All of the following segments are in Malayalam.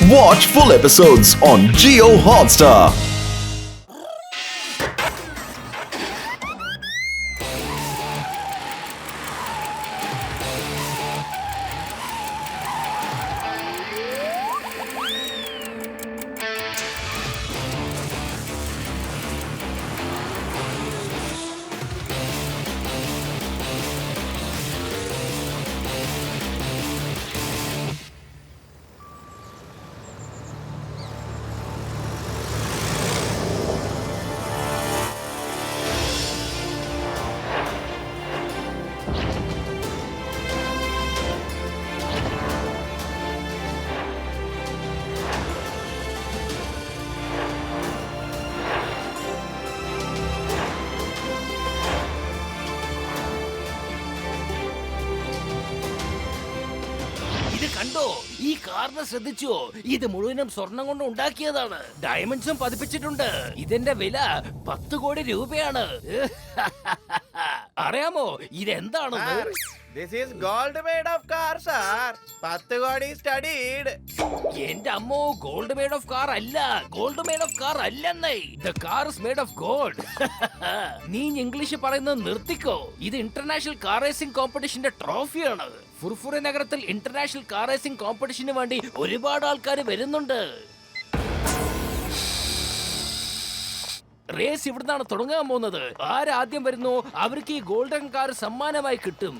Watch full episodes on Jio Hotstar. കണ്ടോ ഈ കാറിനെ ശ്രദ്ധിച്ചോ? ഇത് മുഴുവനും സ്വർണം കൊണ്ട് ഉണ്ടാക്കിയതാണ്. ഡയമണ്ട്സും പതിപ്പിച്ചിട്ടുണ്ട്. ഇതിന്റെ വില 10 കോടി രൂപയാണ്. അറിയാമോ ഇതെന്താണെന്ന്? This is gold made of car, sir. 10 കോടി studied. എന്റെ അമ്മോ, ഗോൾഡ് മെയ്ഡ് ഓഫ് കാർ അല്ല, ഗോൾഡ് മെയ്ഡ് ഓഫ് കാർ അല്ലെന്നേ. The car is made of gold. നീ ഇംഗ്ലീഷ് പറയുന്നത് നിർത്തിക്കോ. ഇത് ഇന്റർനാഷണൽ കാർ റേസിംഗ് കോമ്പറ്റീഷന്റെ ട്രോഫിയാണ്. ഫുർഫുറി നഗരത്തിൽ ഇന്റർനാഷണൽ കാർ റേസിംഗ് കോമ്പറ്റീഷന് വേണ്ടി ഒരുപാട് ആൾക്കാർ വരുന്നുണ്ട്. റേസ് ഇവിടുന്നാണ് തുടങ്ങാൻ പോകുന്നത്. ആരാദ്യം വരുന്നോ അവർക്ക് ഈ ഗോൾഡൻ കാർ സമ്മാനമായി കിട്ടും.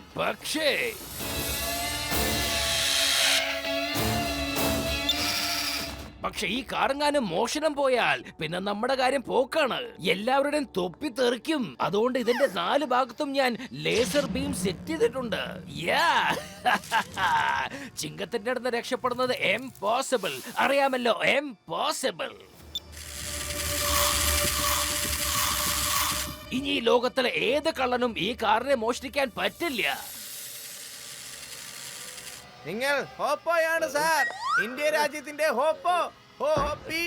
പക്ഷെ ഈ കാറെങ്ങാനും മോഷണം പോയാൽ പിന്നെ നമ്മുടെ കാര്യം പോക്കാണ്. എല്ലാവരുടെയും തൊപ്പി തെറിക്കും. അതുകൊണ്ട് ഇതിന്റെ 4 ഭാഗത്തും ഞാൻ ലേസർ ബീം സെറ്റ് ചെയ്തിട്ടുണ്ട്. ചിങ്കത്തിന്റെ അടുത്ത് രക്ഷപ്പെടുന്നത് എംപോസിബിൾ. അറിയാമല്ലോ, എംപോസിബിൾ. ഇനി ഈ ലോകത്തിലെ ഏത് കള്ളനും ഈ കാറിനെ മോഷ്ടിക്കാൻ പറ്റില്ല. നിങ്ങൾ ഹോപ്പോയാണ് സാർ. ഇന്ത്യ രാജ്യത്തിന്റെ ഹോപ്പോ. ഹോപ്പോ.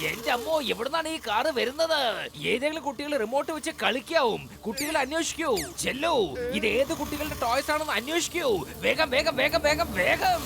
എന്റെ അമ്മോ, എവിടുന്നാണ് ഈ കാറ് വരുന്നത്? ഏതെങ്കിലും കുട്ടികൾ റിമോട്ട് വെച്ച് കളിക്കാവും. കുട്ടികൾ അന്വേഷിക്കൂ. ചെല്ലൂ, ഇത് ഏത് കുട്ടികളുടെ ടോയ്സ് ആണെന്ന് അന്വേഷിക്കൂ. വേഗം വേഗം വേഗം വേഗം വേഗം.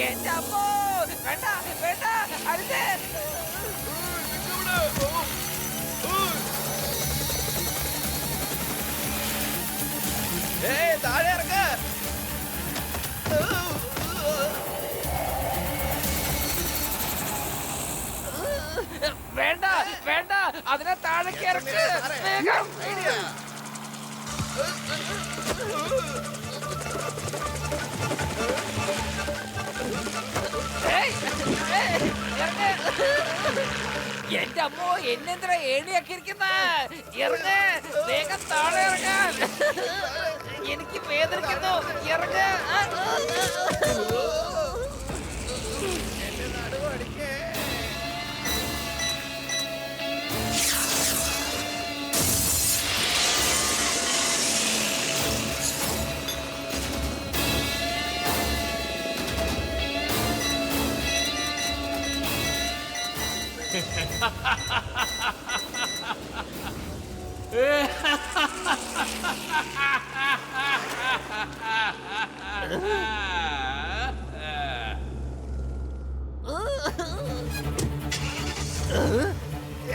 എന്റെ അമ്മോ, വേണ്ട വേണ്ട, അരുത്. താഴെ ഇറക്ക. വേണ്ട വേണ്ട, അതിനെ താഴേക്ക് ഇറക്ക്. വേഗം. എന്റെ അമ്മോ, എന്നെന്തിനാ ഏണിയാക്കി ഇരിക്കുന്ന? ഇറങ്ങ്, വേഗം താഴെ ഇറങ്ങാൻ. എനിക്ക് വേദനിക്കുന്നു. ഇറങ്ങ്.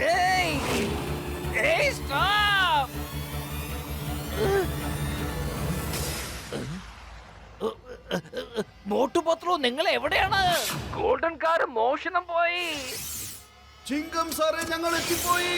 ഏയ്, മോട്ടു പത്ലു നിങ്ങൾ എവിടെയാണ്? ഗോൾഡൻ കാർ മോഷണം പോയി. ചിങ്കം സാറേ, ഞങ്ങൾ എത്തിപ്പോയി.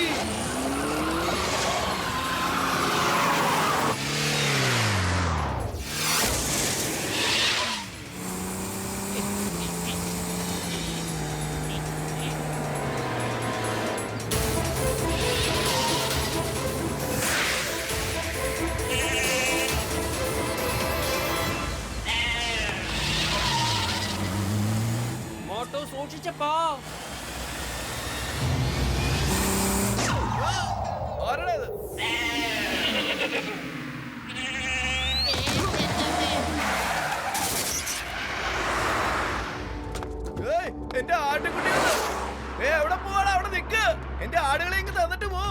മോട്ടു സൂക്ഷിച്ചപ്പോ. ആരുടേത്? ഏയ്, എന്റെ ആട്ടുകുട്ടികൾ എവിടെ പോവാണ്? അവിടെ നിക്ക്. എന്റെ ആടുകളെ ഇങ്ങ് തന്നിട്ട് പോ.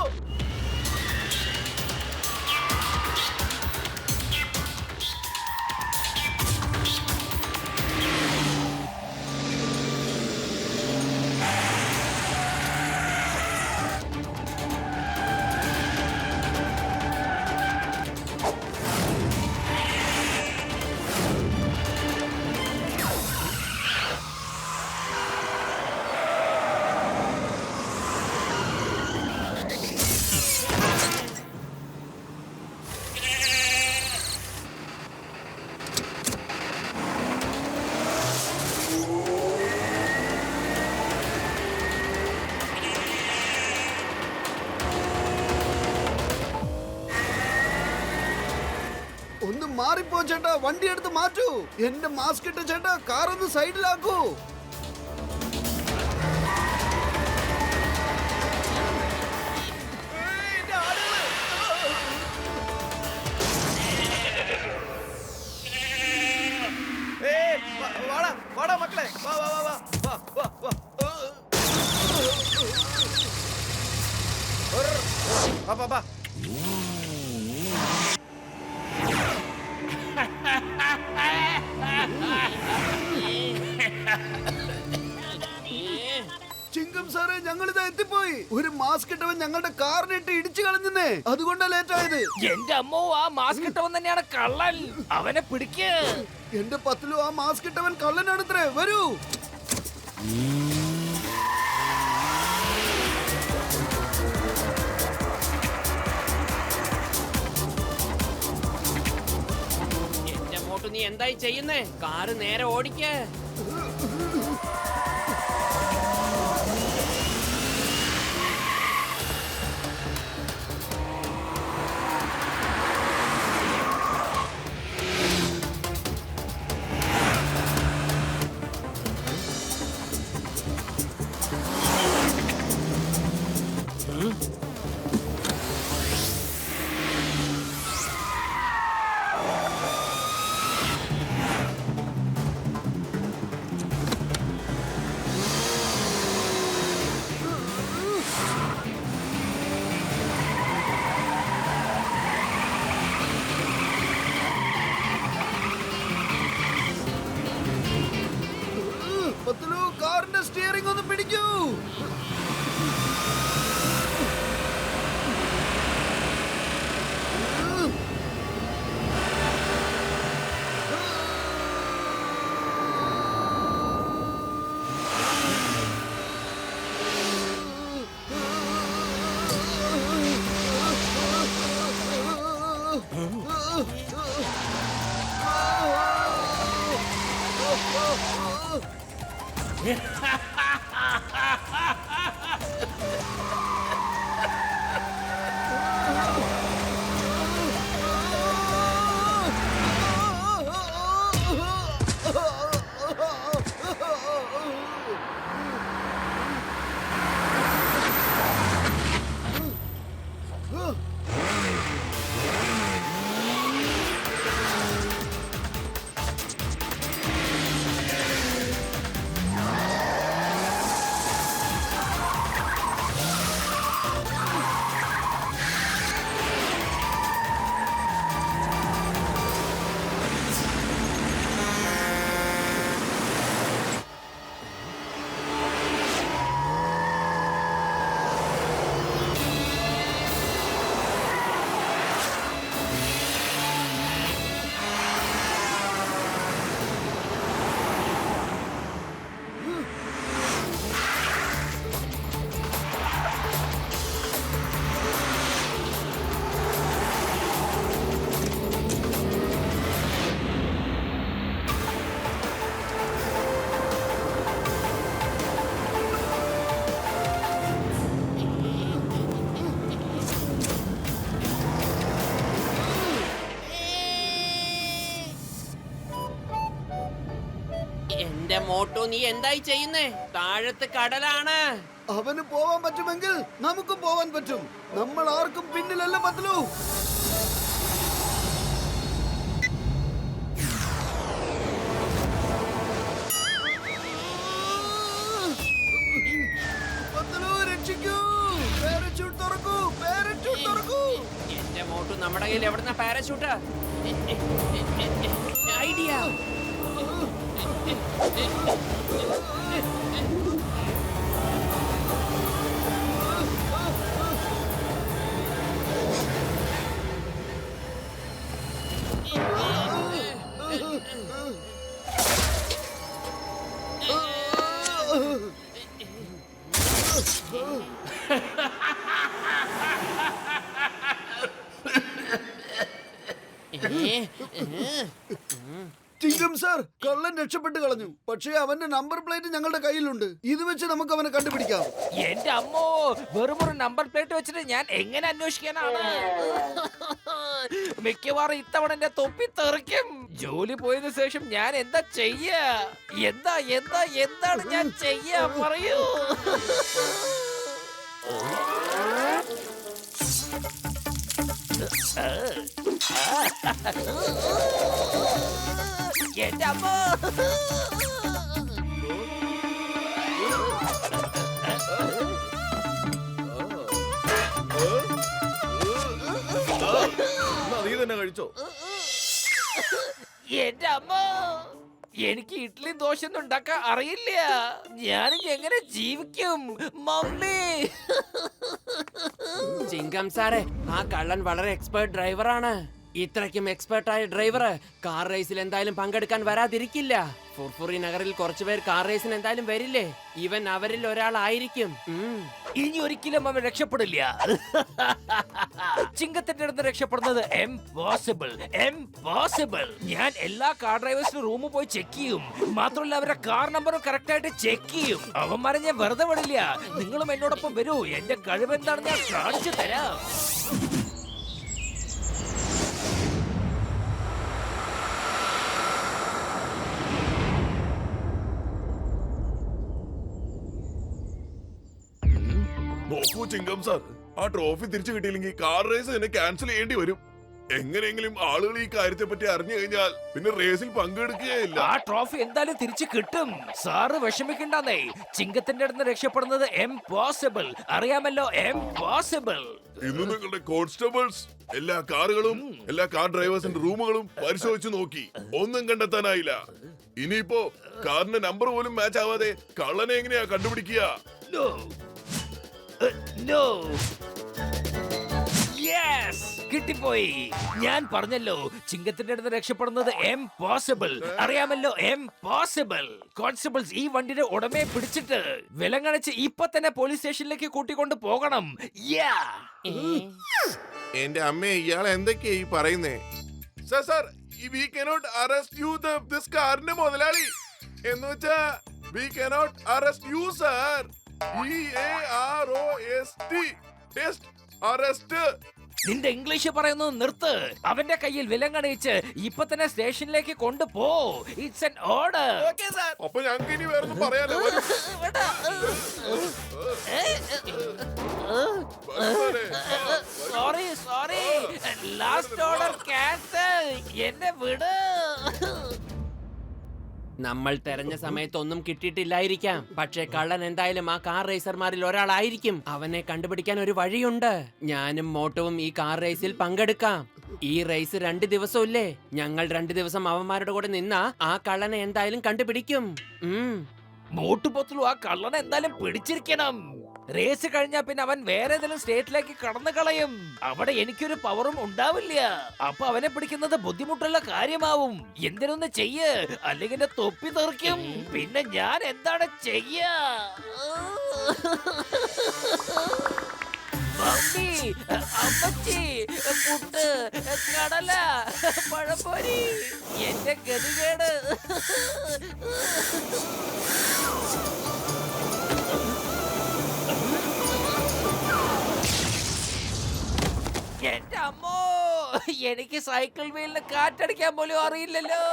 ഒന്ന് മാറിപ്പോ ചേട്ടാ, വണ്ടി എടുത്ത് മാറ്റൂ. എന്റെ മാസ്ക് ഇട്ട ചേട്ടാ, കാർ ഒന്ന് സൈഡിലാക്കൂ. ഏയ്, എന്റെ ആടുകള്. ഏയ്, വാടാ വാടാ മക്കളെ, വാ വാ വാ വാ വാ വാ വാ. വാ വാ വാ. ചിങ്കം സാറേ, ഞങ്ങൾ ഇതാ എത്തിപ്പോയി. ഒരു മാസ്ക് ഇട്ടവൻ ഞങ്ങളുടെ കാറിനിട്ട് ഇടിച്ചു കളഞ്ഞേ, അതുകൊണ്ടാ ലേറ്റ് ആയത്. എന്റെ അമ്മോ, ആ മാസ്ക് ഇട്ടവൻ തന്നെയാണ് കള്ളൻ. അവനെ പിടിക്ക്. എന്റെ പത്തിലു ആ മാസ്ക് ഇട്ടവൻ കള്ളനാണത്രേ. വരൂ. എന്റെ മോട്ടു, നീ എന്തായി ചെയ്യുന്നേ? കാറ് നേരെ ഓടിക്കേ. പത്തിലു, കാറിന്റെ സ്റ്റിയറിംഗ് ഒന്ന് പിടിക്കൂ. മോട്ടു നീ എന്തായി ചെയ്യുന്നേ? താഴത്ത് കടലാണ്. അവന് പോവാൻ പറ്റുമെങ്കിൽ നമുക്കും പോവാൻ പറ്റും. നമ്മൾ ആർക്കും പിന്നിലല്ല പത്ലു. പത്ലു രക്ഷിക്കൂ. പാരച്യൂട്ട് തുറക്കൂ, പാരച്യൂട്ട് തുറക്കൂ. എന്റെ മോട്ടു, നമ്മുടെ കയ്യിൽ എവിടുന്ന പാരഷൂട്ട്? ഐഡിയ. ചിങ്കം സാർ, കള്ളൻ രക്ഷപ്പെട്ട് കളഞ്ഞു. പക്ഷേ അവന്റെ നമ്പർ പ്ലേറ്റ് ഞങ്ങളുടെ കയ്യിലുണ്ട്. ഇത് വെച്ച് നമുക്ക് അവനെ കണ്ടുപിടിക്കാം. എന്റെ അമ്മോ, വെറുമൊരു നമ്പർ പ്ലേറ്റ് വെച്ചിട്ട് ഞാൻ എങ്ങനെ അന്വേഷിക്കാനാണ്? മിക്കവാറും ഇത്തവണ എന്റെ തൊപ്പി തെറിക്കും. ജോലി പോയതിനു ശേഷം ഞാൻ എന്താ ചെയ്യാ? എന്താണ് ഞാൻ ചെയ്യാ? പറയൂ. എന്റെ അമ്മ, നീ തന്നെ കഴിച്ചോ? എന്റെ അമ്മ, എനിക്ക് ഇഡ്ഡലി ദോശ ഒന്നും ഉണ്ടാക്കാൻ അറിയില്ല. ഞാനിനി എങ്ങനെ ജീവിക്കും മമ്മി? ചിങ്കം സാറേ, ആ കള്ളൻ വളരെ എക്സ്പേർട്ട് ഡ്രൈവറാണ്. ഇത്രയ്ക്കും എക്സ്പേർട്ടായ ഡ്രൈവർ കാർ റേസിൽ എന്തായാലും പങ്കെടുക്കാൻ വരാതിരിക്കില്ല. ഫുർഫുറി നഗറിൽ കുറച്ചുപേർ കാർ റേസിന് എന്തായാലും വരില്ലേ? ഇവൻ അവരിൽ ഒരാളായിരിക്കും. ഇനി ഒരിക്കലും അവൻ രക്ഷപ്പെടില്ല. ചിങ്കത്തിന്റെ അടുത്ത് രക്ഷപ്പെടുന്നത് എംപോസിബിൾ. ഞാൻ എല്ലാ കാർ ഡ്രൈവേഴ്സിനും റൂമിൽ പോയി ചെക്ക് ചെയ്യും. മാത്രമല്ല അവരുടെ കാർ നമ്പറും കറക്റ്റ് ആയിട്ട് ചെക്ക് ചെയ്യും. അവന്മാരെ ഞാൻ വെറുതെ വിടില്ല. നിങ്ങളും എന്നോടൊപ്പം വരൂ. എന്റെ കഴിവ് എന്താണെന്ന് ഞാൻ കാണിച്ചു തരാം. നോക്കൂ ചിങ്കം സാർ, ആ ട്രോഫി തിരിച്ചു കിട്ടിയില്ലെങ്കിൽ കാർ റേസ് തന്നെ ക്യാൻസൽ ചെയ്യേണ്ടി വരും. എങ്ങനെയെങ്കിലും ആളുകൾ ഈ കാര്യത്തെ പറ്റി അറിഞ്ഞു കഴിഞ്ഞാൽ പിന്നെ റേസിൽ പങ്കെടുക്കുകയില്ല. ആ ട്രോഫി എന്തായാലും തിരിച്ചു കിട്ടും. സാറ് വിഷമിക്കണ്ടെന്നേ. ചിങ്കത്തിന്റെ അടുത്ത് രക്ഷപ്പെടുന്നത് എംപോസിബിൾ. അറിയാമല്ലോ, എംപോസിബിൾ. ഇന്ന് നിങ്ങളുടെ കോൺസ്റ്റബിൾസ് എല്ലാ കാറുകളും എല്ലാ കാർ ഡ്രൈവേഴ്സിന്റെ റൂമുകളും പരിശോധിച്ചു നോക്കി. ഒന്നും കണ്ടെത്താനായില്ല. ഇനിയിപ്പോ കാറിന്റെ നമ്പർ പോലും മാച്ച് ആവാതെ കള്ളനെ എങ്ങനെയാ കണ്ടുപിടിക്കുക? No. Yes! കിട്ടിപ്പോയി. ഞാൻ പറഞ്ഞല്ലോ, ചിങ്കത്തിന്റെ അടുത്ത് രക്ഷപ്പെടുന്നത് എംപോസിബിൾ. അറിയാമല്ലോ, എംപോസിബിൾ. കോൺസ്റ്റബിൾസ് ഈ വണ്ടിയുടെ ഉടമയെ പിടിച്ചിട്ട് വിലങ്ങണിച്ച് ഇപ്പൊ തന്നെ പോലീസ് സ്റ്റേഷനിലേക്ക് കൂട്ടിക്കൊണ്ട് പോകണം. എന്റെ അമ്മേ, ഇയാൾ എന്തൊക്കെയാ ഈ പറയുന്നേ? Sir sir, we cannot arrest you this കാറിന്റെ മുതലാളി എന്ന് വെച്ചാ we cannot arrest you sir. Test arrest. നിന്റെ ഇംഗ്ലീഷ് പറയുന്നത് നിർത്ത്. അവന്റെ കയ്യിൽ വിലങ്ങണിച്ച് ഇപ്പൊ തന്നെ സ്റ്റേഷനിലേക്ക് കൊണ്ടുപോ. It's an order. അപ്പൊ ഞങ്ങൾക്ക് ഇനി വേറൊന്നും പറയാലോ. Sorry, last order cancel. എന്നെ വിട്. നമ്മൾ തെരഞ്ഞ സമയത്തൊന്നും കിട്ടിയിട്ടില്ലായിരിക്കാം. പക്ഷേ കള്ളൻ എന്തായാലും ആ കാർ റേസർമാരിൽ ഒരാളായിരിക്കും. അവനെ കണ്ടുപിടിക്കാൻ ഒരു വഴിയുണ്ട്. ഞാനും മോട്ടവും ഈ കാർ റേസിൽ പങ്കെടുക്കാം. ഈ റേസ് 2 ദിവസമില്ലേ? ഞങ്ങൾ 2 ദിവസം അവന്മാരുടെ കൂടെ നിന്നാ ആ കള്ളനെ എന്തായാലും കണ്ടുപിടിക്കും. മോട്ടുപൊത്തലു ആ കള്ളനെ എന്തായാലും പിടിച്ചിരിക്കണം. റേസ് കഴിഞ്ഞാ പിന്നെ അവൻ വേറെ ഏതെങ്കിലും സ്റ്റേറ്റിലേക്ക് കടന്നു കളയും. അവിടെ എനിക്കൊരു പവറും ഉണ്ടാവില്ല. അപ്പൊ അവനെ പിടിക്കുന്നത് ബുദ്ധിമുട്ടുള്ള കാര്യമാവും. എന്തിനൊന്ന് ചെയ്യ്, അല്ലെങ്കിൽ എന്റെ തൊപ്പി തെറിക്കും. പിന്നെ ഞാൻ എന്താണ് ചെയ്യാ? മമ്മി, അമ്മച്ചി, പുട്ട്, കടല, പഴപ്പൊരി, എന്റെ ഗതികേട്. എന്റെ അമ്മോ, എനിക്ക് സൈക്കിൾ വീലിന് കാറ്റടിക്കാൻ പോലും അറിയില്ലല്ലോ.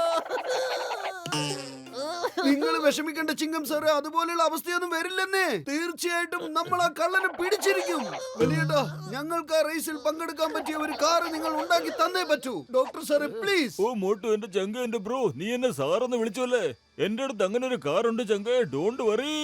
നിങ്ങൾ വിഷമിക്കേണ്ട ചിങ്കം സാറ്, അതുപോലെയുള്ള അവസ്ഥയൊന്നും വരില്ലെന്നേ. തീർച്ചയായിട്ടും നമ്മൾ ആ കള്ളനെ പിടിച്ചിരിക്കും. വലിയേട്ടാ, ഞങ്ങൾക്ക് ആ റേസിൽ പങ്കെടുക്കാൻ പറ്റിയ ഒരു കാർ നിങ്ങൾ ഉണ്ടാക്കി തന്നേ പറ്റൂ. ഡോക്ടർ സാറേ പ്ലീസ്. ഓ മോട്ടു, എന്റെ ചങ്ക, എന്റെ ബ്രോ, നീ എന്നെ സാറെന്ന് വിളിച്ചല്ലേ? എന്റെ അടുത്ത് അങ്ങനെ ഒരു കാറുണ്ട് ചങ്ക, ഡോണ്ട് വറി.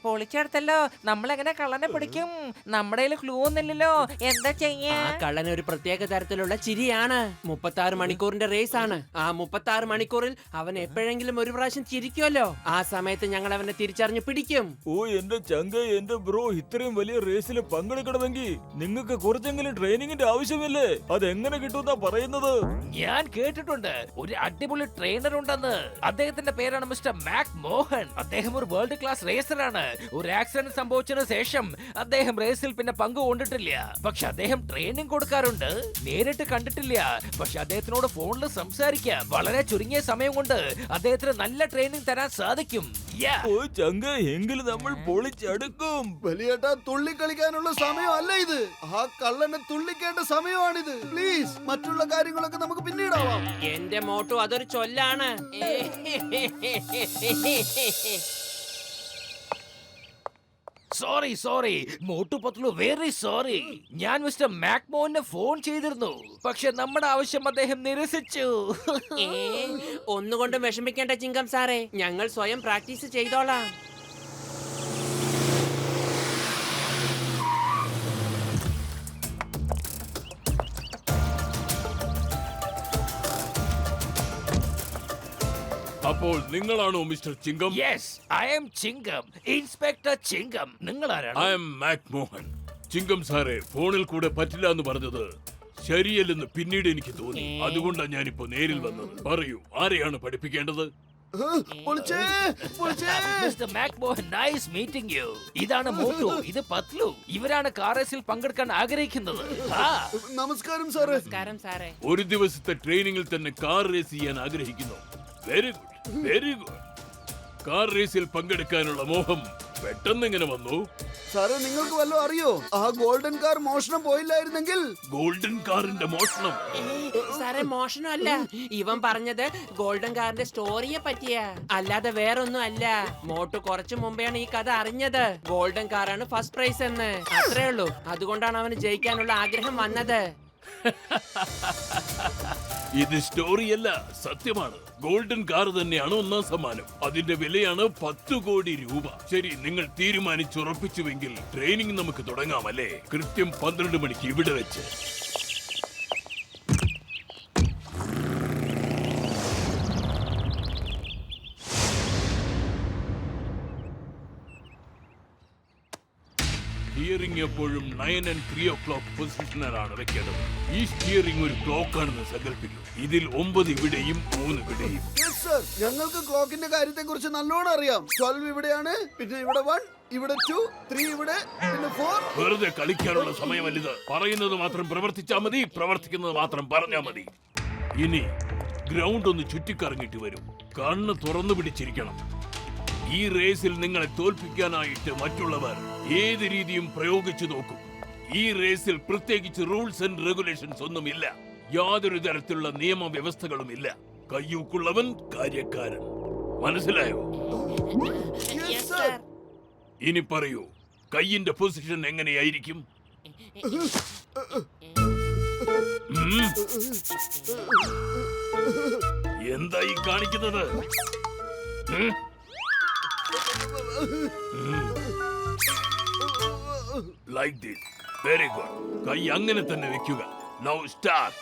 പൊളിച്ചെടുത്തല്ലോ. നമ്മളെങ്ങനെ കള്ളനെ പിടിക്കും? നമ്മുടെ ക്ലൂ ഒന്നില്ലല്ലോ, എന്താ ചെയ്യാ? ആ കള്ളന് ഒരു പ്രത്യേക തരത്തിലുള്ള ചിരിയാണ്. 36 മണിക്കൂറിന്റെ റേസ് ആണ്. ആ 36 മണിക്കൂറിൽ അവൻ എപ്പോഴെങ്കിലും ഒരു പ്രാവശ്യം ചിരിക്കുമല്ലോ. ആ സമയത്ത് ഞങ്ങൾ അവനെ തിരിച്ചറിഞ്ഞു പിടിക്കും. ഓ എന്റെ ചങ്ക, എന്റെ ബ്രോ, ഇത്രയും വലിയ റേസിൽ പങ്കെടുക്കണമെങ്കിൽ നിങ്ങൾക്ക് കുറച്ചെങ്കിലും ട്രെയിനിങ്ങിന്റെ ആവശ്യമില്ലേ? അതെങ്ങനെ കിട്ടുമെന്നാ പറയുന്നത്? ഞാൻ കേട്ടിട്ടുണ്ട് ഒരു അടിപൊളി ട്രെയിനർ ഉണ്ടെന്ന്. അദ്ദേഹത്തിന്റെ പേരാണ് മിസ്റ്റർ മാക് മോഹൻ. അദ്ദേഹം ഒരു വേൾഡ് ക്ലാസ് റേസറാണ്. ഒരു ആക്സിഡന്റ് സംഭവിച്ചതിനു ശേഷം അദ്ദേഹം റേസിൽ പിന്നെ പങ്കുകൊണ്ടിട്ടില്ല. പക്ഷെ അദ്ദേഹം ട്രെയിനിങ് കൊടുക്കാറുണ്ട്. നേരിട്ട് കണ്ടിട്ടില്ല, പക്ഷെ അദ്ദേഹത്തിനോട് ഫോണിൽ സംസാരിക്കാം. വളരെ ചുരുങ്ങിയ സമയം കൊണ്ട് അദ്ദേഹത്തിന് നല്ല ട്രെയിനിങ് തരാൻ സാധിക്കും. ഓ ചങ്ക, എങ്കിലും നമ്മൾ പൊളിച്ചെടുക്കും. വലിയേട്ടാ, തുള്ളി കളിക്കാനുള്ള സമയമല്ല ഇത്. ആ കള്ളനെ തുള്ളിക്കേണ്ട സമയമാണിത്. പ്ലീസ്, മറ്റുള്ള കാര്യങ്ങളൊക്കെ നമുക്ക് പിന്നീടാവാം. എന്റെ മോട്ടു അതൊരു ചൊല്ലാണ്. Sorry Motu Patlu, very sorry. ഞാൻ മിസ്റ്റർ മാക്മോഹനെ ഫോൺ ചെയ്തിരുന്നു, പക്ഷെ നമ്മുടെ ആവശ്യം അദ്ദേഹം നിരസിച്ചു. ഒന്നുകൊണ്ടും വിഷമിക്കേണ്ട ചിങ്കം സാറേ, ഞങ്ങൾ സ്വയം പ്രാക്ടീസ് ചെയ്തോളാം. അപ്പോൾ നിങ്ങളാണോ mister Chingam? Yes, I am Chingam, inspector Chingam. നിങ്ങൾ ആരാണ്? I am Mac Mohan. ചിങ്കം സാറേ, ഫോണിൽ കൂടെ പറ്റില്ല എന്ന് പറഞ്ഞത് ശരിയല്ലെന്ന് പിന്നീട് എനിക്ക് തോന്നി. അതുകൊണ്ടാണ് ഞാനിപ്പോ നേരിൽ വന്നത്. പറയൂ, ആരെയാണ് പഠിപ്പിക്കേണ്ടത്? Mister Mac Mohan, nice meeting you. ഇതാണ് മോട്ടു, ഇത് പത്ലു. ഇവരാണ് കാർ റേസിൽ പങ്കെടുക്കാൻ ആഗ്രഹിക്കുന്നത്. നമസ്കാരം സാറേ. നമസ്കാരം സാറേ. ഒരു ദിവസത്തെ ട്രെയിനിങ്ങിൽ തന്നെ കാർ റേസ് ചെയ്യാൻ ആഗ്രഹിക്കുന്നു. Very good, very good. Car റേസിൽ പങ്കെടുക്കാനുള്ള മോഹം പെട്ടെന്ന് എങ്ങനെ വന്നു? സാറേ, നിങ്ങൾക്ക് വല്ലതും അറിയോ? ആ ഗോൾഡൻ കാർ മോഷണം പോയില്ലായിരുന്നെങ്കിൽ. ഗോൾഡൻ കാറിന്റെ മോഷണം? സാറേ, മോഷണമല്ല. ഇവൻ പറഞ്ഞത് ഗോൾഡൻ കാറിന്റെ സ്റ്റോറിയെ പറ്റിയാ, അല്ലാതെ വേറൊന്നും അല്ല. മോട്ടു കുറച്ചു മുമ്പെയാണ് ഈ കഥ അറിഞ്ഞത്. ഗോൾഡൻ കാറാണ് ഫസ്റ്റ് പ്രൈസ് എന്ന്. അത്രേ ഉള്ളൂ. അതുകൊണ്ടാണ് അവന് ജയിക്കാനുള്ള ആഗ്രഹം വന്നത്. ഇത് സ്റ്റോറിയല്ല, സത്യമാണ്. ഗോൾഡൻ കാർ തന്നെയാണ് ഒന്നാം സമ്മാനം. അതിന്റെ വിലയാണ് 10 കോടി രൂപ. ശരി, നിങ്ങൾ തീരുമാനിച്ചുറപ്പിച്ചുവെങ്കിൽ ട്രെയിനിങ് നമുക്ക് തുടങ്ങാമല്ലേ? കൃത്യം 12 മണിക്ക് ഇവിടെ വെച്ച്. സ്റ്റിയറിംഗ് എപ്പോഴും 9 and 3 o'clock പൊസിഷനിലാണ് വെക്കേണ്ടത്. ഈ സ്റ്റിയറിംഗ് ഒരു ക്ലോക്ക് ആണെന്ന് സങ്കല്പിക്കും. ഇതിൽ 9 ഇവിടെയും 3 ഇവിടെയും. ഞങ്ങൾക്ക് ക്ലോക്കിന്റെ കാര്യത്തെ കുറിച്ച് നല്ലോണം അറിയാം. 12 ഇവിടെയാണ്, പിന്നെ ഇവിടെ 1, ഇവിടെ 2, 3 ഇവിടെ, പിന്നെ 4. വെറുതെ കളിക്കാനുള്ള സമയമല്ലിത്. പറയുന്നത് മാത്രം പ്രവർത്തിച്ചാൽ മതി, പ്രവർത്തിക്കുന്നത് മാത്രം പറഞ്ഞാൽ മതി. ഇനി ഗ്രൗണ്ട് ഒന്ന് ചുറ്റിക്കറങ്ങിട്ട് വരും. കണ്ണ് തുറന്നു പിടിച്ചിരിക്കണം. ഈ റേസിൽ നിങ്ങളെ തോൽപ്പിക്കാനായിട്ട് മറ്റുള്ളവർ ഏത് രീതിയും പ്രയോഗിച്ചു നോക്കും. ഈ റേസിൽ പ്രത്യേകിച്ച് റൂൾസ് ആൻഡ് റെഗുലേഷൻസ് ഒന്നുമില്ല. യാതൊരു തരത്തിലുള്ള നിയമവ്യവസ്ഥകളും ഇല്ല. കയ്യൂക്കുള്ളവൻ കാര്യക്കാരൻ. മനസ്സിലായോ? ഇനി പറയൂ, കയ്യിന്റെ പൊസിഷൻ എങ്ങനെയായിരിക്കും? എന്തായി കാണിക്കുന്നത്? Like this. Very good. കൈ അങ്ങനെ തന്നെ വെക്കുക. Now start.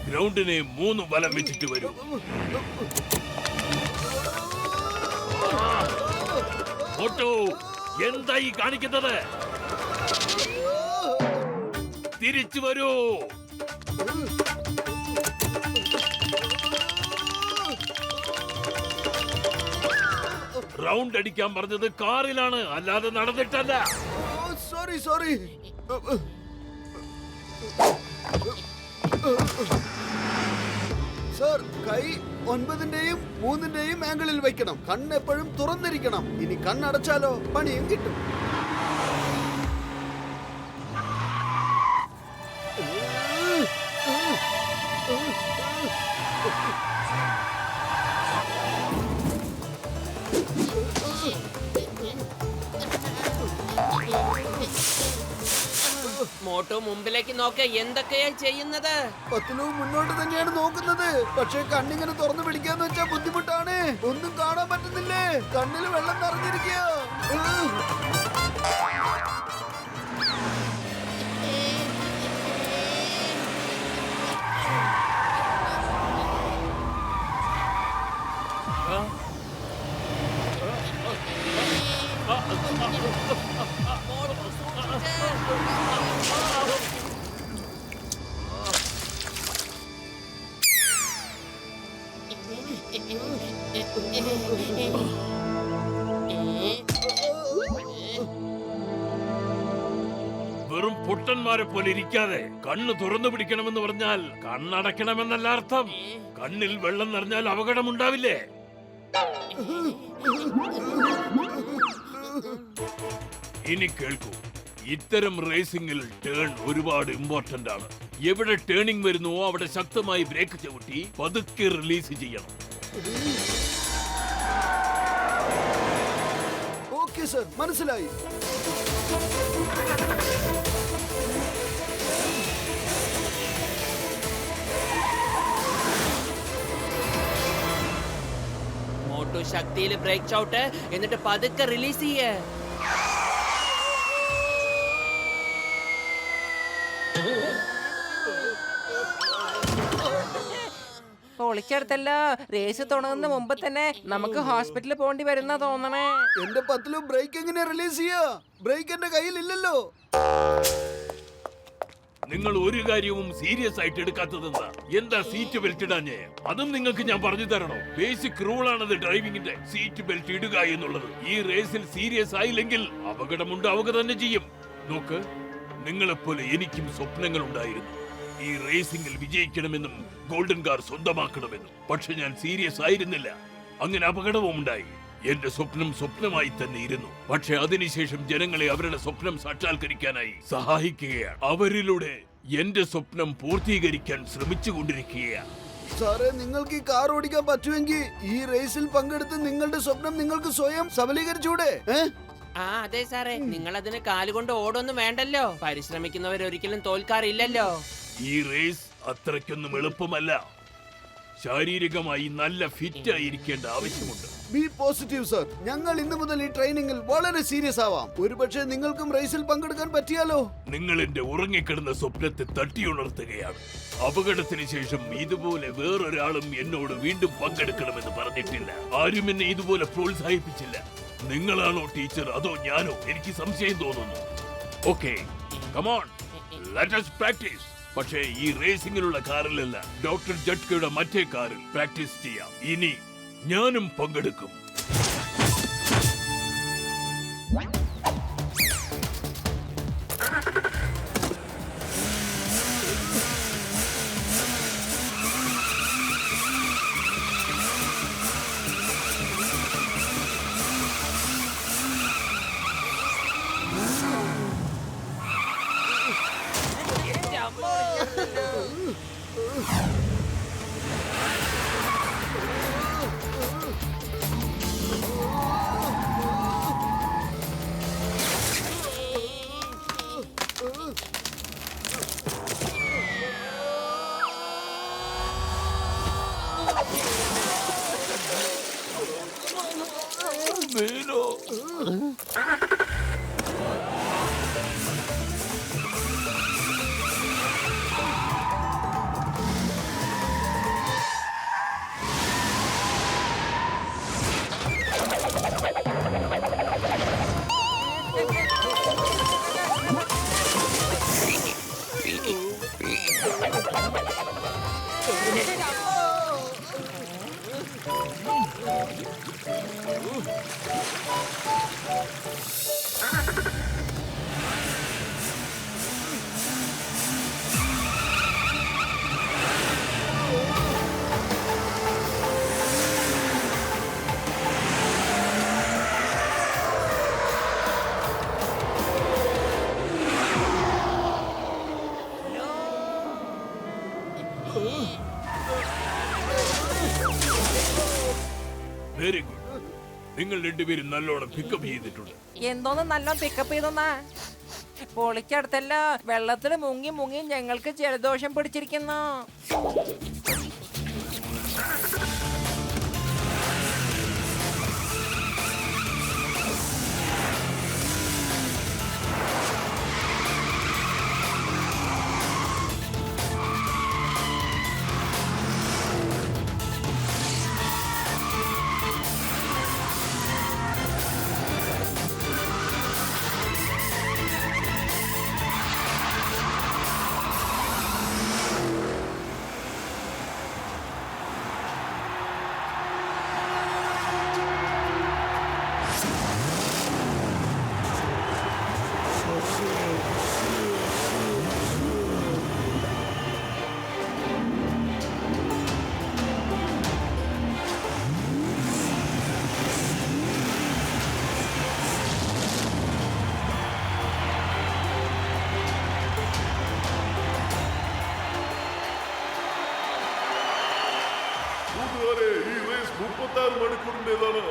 ഗ്രൗണ്ടിനെ 3 വലം വെച്ചിട്ട് വരൂ. ഓട്ടോ, എന്തായി കാണിക്കുന്നത്? തിരിച്ചു വരൂ. റൗണ്ട് അടിക്കാൻ പറഞ്ഞത് കാറിലാണ്, അല്ലാതെ നടന്നിട്ടല്ല. സോറി. സർ, കൈ 9ന്റെയും 3ന്റെയും ആംഗിളിൽ വെക്കണം. കണ്ണ് എപ്പോഴും തുറന്നിരിക്കണം. ഇനി കണ്ണടച്ചാലോ പണിയും കിട്ടും. മോട്ടു മുമ്പിലേക്ക് നോക്ക്, എന്തൊക്കെയാ ചെയ്യുന്നത്? പത്തിലും മുന്നോട്ട് തന്നെയാണ് നോക്കുന്നത്. പക്ഷേ കണ്ണിങ്ങനെ തുറന്നു പിടിക്കാന്ന് വെച്ചാൽ ബുദ്ധിമുട്ടാണ്. ഒന്നും കാണാൻ പറ്റുന്നില്ലേ? കണ്ണിൽ വെള്ളം നിറഞ്ഞിരിക്കുക. വെറും പൊട്ടന്മാരെ പോലെ ഇരിക്കാതെ കണ്ണ് തുറന്നു പിടിക്കണമെന്ന് പറഞ്ഞാൽ കണ്ണടയ്ക്കണമെന്നല്ല അർത്ഥം. കണ്ണിൽ വെള്ളം നിറഞ്ഞാൽ അപകടമുണ്ടാവില്ലേ? ഇനി കേൾക്കൂ, ഇത്തരം റേസിംഗിൽ ടേൺ ഒരുപാട് ഇമ്പോർട്ടന്റ് ആണ്. എവിടെ ടേണിംഗ് വരുന്നുവോ അവിടെ ശക്തമായി ബ്രേക്ക് ചവിട്ടി പതുക്കെ റിലീസ് ചെയ്യണം. ഓക്കെ സർ, മനസ്സിലായി. മോട്ടു ശക്തിയിൽ ബ്രേക്ക് ചവിട്ട്, എന്നിട്ട് പതുക്കെ റിലീസ് ചെയ്യേ. പൊളിച്ചെടുത്തല്ലോ. റേസ് തുടങ്ങുന്ന മുമ്പ് തന്നെ നമുക്ക് ഹോസ്പിറ്റലിൽ പോകേണ്ടി വരുന്ന തോന്നണേ. എന്റെ പത്തിലും ബ്രേക്ക് എങ്ങനെ റിലീസ് ചെയ്യാ? ബ്രേക്ക് എന്റെ കയ്യിൽ ഇല്ലല്ലോ. നിങ്ങൾ ഒരു കാര്യവും സീരിയസ് ആയിട്ട് എടുക്കാത്തതെന്താ? എന്താ സീറ്റ് ബെൽറ്റ് ഇടാഞ്ഞേ? അതും നിങ്ങൾക്ക് ഞാൻ പറഞ്ഞു തരണോ? ബേസിക് റൂൾ ആണത് ഡ്രൈവിംഗിന്റെ, സീറ്റ് ബെൽറ്റ് ഇടുക എന്നുള്ളത്. ഈ റേസിൽ സീരിയസ് ആയില്ലെങ്കിൽ അപകടമുണ്ടാവുക തന്നെ ചെയ്യും. നോക്ക്, നിങ്ങളെപ്പോലെ എനിക്കും സ്വപ്നങ്ങൾ ഉണ്ടായിരുന്നു. ഈ റേസിംഗിൽ വിജയിക്കണമെന്നും ഗോൾഡൻ കാർ സ്വന്തമാക്കണമെന്നും. പക്ഷെ ഞാൻ സീരിയസ് ആയിരുന്നില്ല. അങ്ങനെ അപകടവും ഉണ്ടായി. എന്റെ സ്വപ്നം സ്വപ്നമായി തന്നെ ഇരുന്നു. പക്ഷെ അതിനുശേഷം ജനങ്ങളെ അവരുടെ സ്വപ്നം സാക്ഷാത്കരിക്കാനായി സഹായിക്കുകയാണ്. അവരിലൂടെ എന്റെ സ്വപ്നം പൂർത്തീകരിക്കാൻ ശ്രമിച്ചുകൊണ്ടിരിക്കുകയാണ്. സാറേ, നിങ്ങൾക്ക് ഈ കാർ ഓടിക്കാൻ പറ്റുമെങ്കിൽ ഈ റേസിൽ പങ്കെടുത്ത് നിങ്ങളുടെ സ്വപ്നം നിങ്ങൾക്ക് സ്വയം സബലീകരിച്ചൂടെ? ആ അതെ സാറേ, നിങ്ങൾ അതിന് കാലുകൊണ്ട് ഓടൊന്നും വേണ്ടല്ലോ. പരിശ്രമിക്കുന്നവരൊരിക്കലും തോൽക്കാറില്ലല്ലോ. ഈ റേസ് അത്രയ്ക്കൊന്നും എളുപ്പമല്ല. ശാരീരികമായി നല്ല ഫിറ്റ് ആയിരിക്കേണ്ട ആവശ്യമുണ്ട്. B positive sir. ഞങ്ങൾ ഇന്നു മുതൽ ഈ ട്രെയിനിങ്ങിൽ വളരെ സീരിയസ് ആവാം. ഒരുപക്ഷെ നിങ്ങൾക്കും റേസിൽ പങ്കെടുക്കാൻ പറ്റിയാലോ? നിങ്ങൾ എന്റെ ഉറങ്ങിക്കിടന്ന സ്വപ്നത്തെ തട്ടിയുണർത്തുകയാണ്. അപകടത്തിന് ശേഷം ഇതുപോലെ വേറൊരാളും എന്നോട് വീണ്ടും പങ്കെടുക്കണമെന്ന് പറഞ്ഞിട്ടില്ല. ആരും എന്നെ ഇതുപോലെ പ്രോത്സാഹിപ്പിച്ചില്ല. നിങ്ങളാണോ ടീച്ചർ അതോ ഞാനോ? എനിക്ക് സംശയം തോന്നുന്നു. Okay, come on, let us practice. പക്ഷേ ഈ റേസിംഗിലുള്ള കാറിലല്ല, ഡോക്ടർ ജഡ്കയുടെ മറ്റേ കാറിൽ പ്രാക്ടീസ് ചെയ്യാം. ഇനി ഞാനും പങ്കെടുക്കും. Very good. നിങ്ങൾ രണ്ടുപേരും നല്ലോണം പിക്കപ്പ് ചെയ്തിട്ടുണ്ട്. എന്തോന്ന് നല്ല പിക്കപ്പ് ചെയ്തെന്നാ? പൊളിക്കടുത്തല്ല, വെള്ളത്തിൽ മുങ്ങി മുങ്ങി ഞങ്ങൾക്ക് ജലദോഷം പിടിച്ചിരിക്കുന്നു. കൂട്ടുകാരെ, ഈ റേസ് 36 മണിക്കൂറിന്റേതാണ്.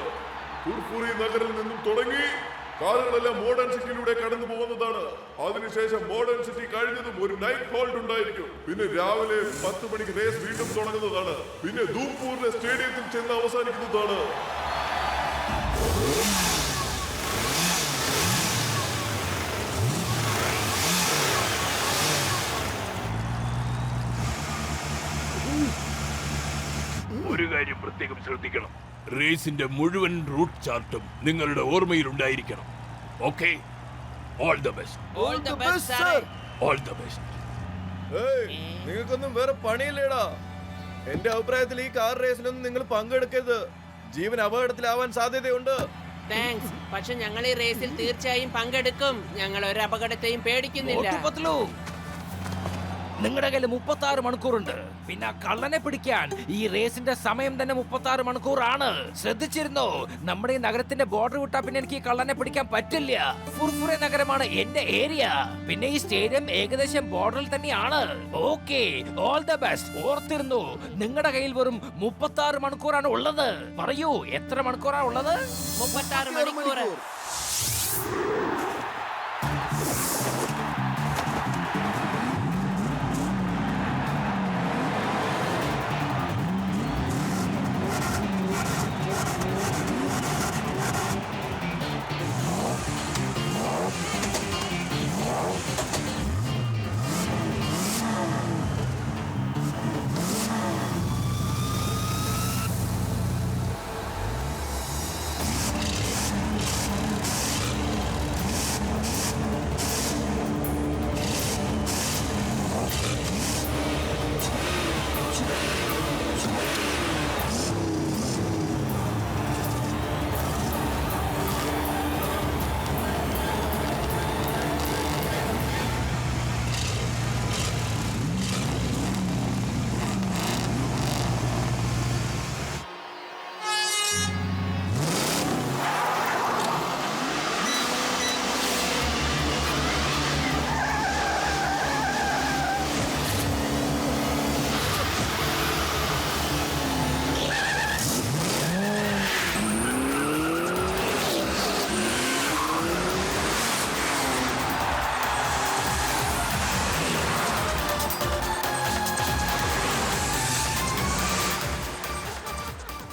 ഫുർഫുറി നഗറിൽ നിന്നും തുടങ്ങി കാറുകളെല്ലാം മോഡേൺ സിറ്റിയിലൂടെ കടന്നു പോകുന്നതാണ്. അതിനുശേഷം മോഡേൺ സിറ്റി കഴിഞ്ഞതും ഒരു നൈറ്റ് ഹോൾഡ് ഉണ്ടായിരിക്കും. പിന്നെ രാവിലെ 10 മണിക്ക് റേസ് വീണ്ടും തുടങ്ങുന്നതാണ്. പിന്നെ ധൂംപൂരിലെ സ്റ്റേഡിയത്തിൽ ചെന്ന് അവസാനിക്കുന്നതാണ്. ഒരു കാര്യം പ്രത്യേകം ശ്രദ്ധിക്കണം. റേസിന്റെ മുഴുവൻ റൂട്ട് ചാർട്ടും നിങ്ങളുടെ ഓർമ്മയിൽ ഉണ്ടായിരിക്കണം. Okay, all the best. All the best, സാറേ. All the best. നിങ്ങൾക്കൊന്നും വേറെ പണിയില്ലേടാ. എന്റെ അഭിപ്രായത്തിൽ ഈ കാർ റേസിലൊന്നും നിങ്ങൾ പങ്കെടുക്കരുത്. ജീവൻ അപകടത്തിലാവാൻ സാധ്യതയുണ്ട്. താങ്ക്സ്. പക്ഷെ ഞങ്ങൾ ഈ റേസിൽ തീർച്ചയായും പങ്കെടുക്കും. ഞങ്ങൾ ഒരു അപകടത്തെയും പേടിക്കുന്നില്ല. പത്ലു, നിങ്ങളുടെ കയ്യിൽ 36 മണിക്കൂറുണ്ട്. പിന്നെ ആ കള്ളനെ പിടിക്കാൻ ഈ റേസിന്റെ സമയം തന്നെ 36 മണിക്കൂറാണ്. ശ്രദ്ധിച്ചിരുന്നോ? നമ്മുടെ ഈ നഗരത്തിന്റെ ബോർഡർ വിട്ടാ പിന്നെ എനിക്ക് ഈ കള്ളനെ പിടിക്കാൻ പറ്റില്ല. ഫുർഫുറെ നഗരമാണ് എന്റെ ഏരിയ. പിന്നെ ഈ സ്റ്റേഡിയം ഏകദേശം ബോർഡറിൽ തന്നെയാണ്. Okay, all the best. ഓർത്തിരുന്നു, നിങ്ങളുടെ കയ്യിൽ വെറും 36 മണിക്കൂറാണ് ഉള്ളത്. പറയൂ, എത്ര മണിക്കൂറാണ് ഉള്ളത്? 36 മണിക്കൂർ.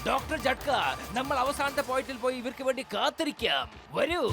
ഡോക്ടർ ജഡ്ക, നമ്മൾ അവസാനത്തെ പോയിന്റിൽ പോയി ഇവർക്ക് വേണ്ടി കാത്തിരിക്കാം. വരൂ.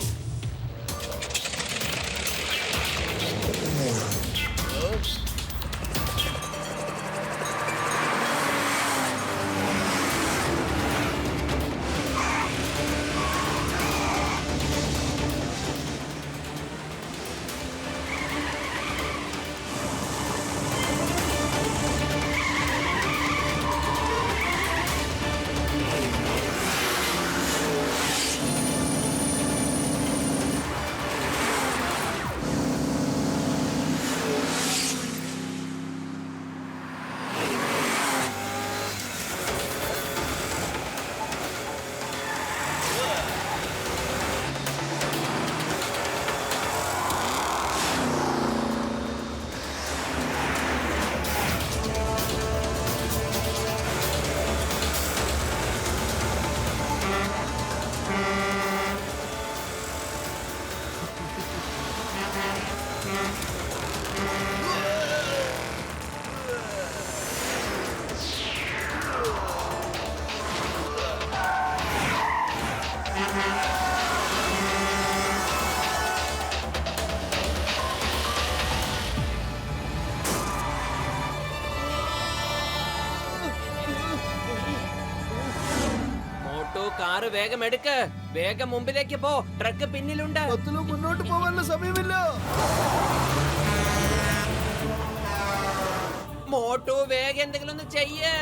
മോട്ടു കാറ് വേഗം എടുക്ക്. വേഗം മുമ്പിലേക്ക് പോ. ട്രക്ക് പിന്നിലുണ്ട്. പത്തിലു മുന്നോട്ട് പോകാനുള്ള സമയമില്ല. മോട്ടു വേഗം എന്തെങ്കിലും ഒന്ന് ചെയ്യ്.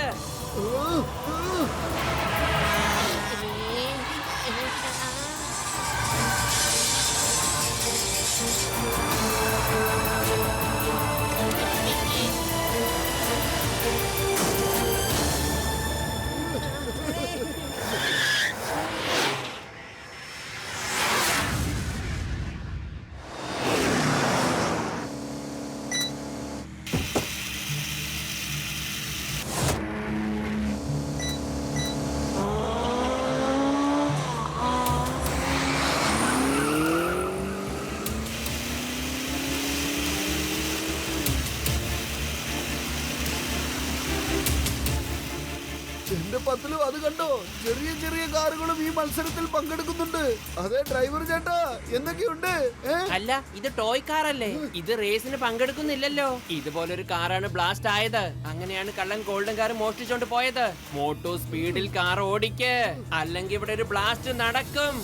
എന്റെ പത്തിലു അത് കണ്ടോ? ചെറിയ ചെറിയ കാറുകളും ഈ മത്സരത്തിൽ പങ്കെടുക്കുന്നുണ്ട്. അതെ ഡ്രൈവർ ചേട്ടാ, എന്തൊക്കെയുണ്ട്? അല്ല, ഇത് ടോയ് കാറല്ലേ? ഇത് റേസിന് പങ്കെടുക്കുന്നില്ലല്ലോ. ഇതുപോലൊരു കാറാണ് ബ്ലാസ്റ്റ് ആയത്. അങ്ങനെയാണ് കള്ളൻ ഗോൾഡൻ കാർ മോഷ്ടിച്ചോണ്ട് പോയത്. മോട്ടു സ്പീഡിൽ കാർ ഓടിക്ക്, അല്ലെങ്കിൽ ഇവിടെ ഒരു ബ്ലാസ്റ്റ് നടക്കും.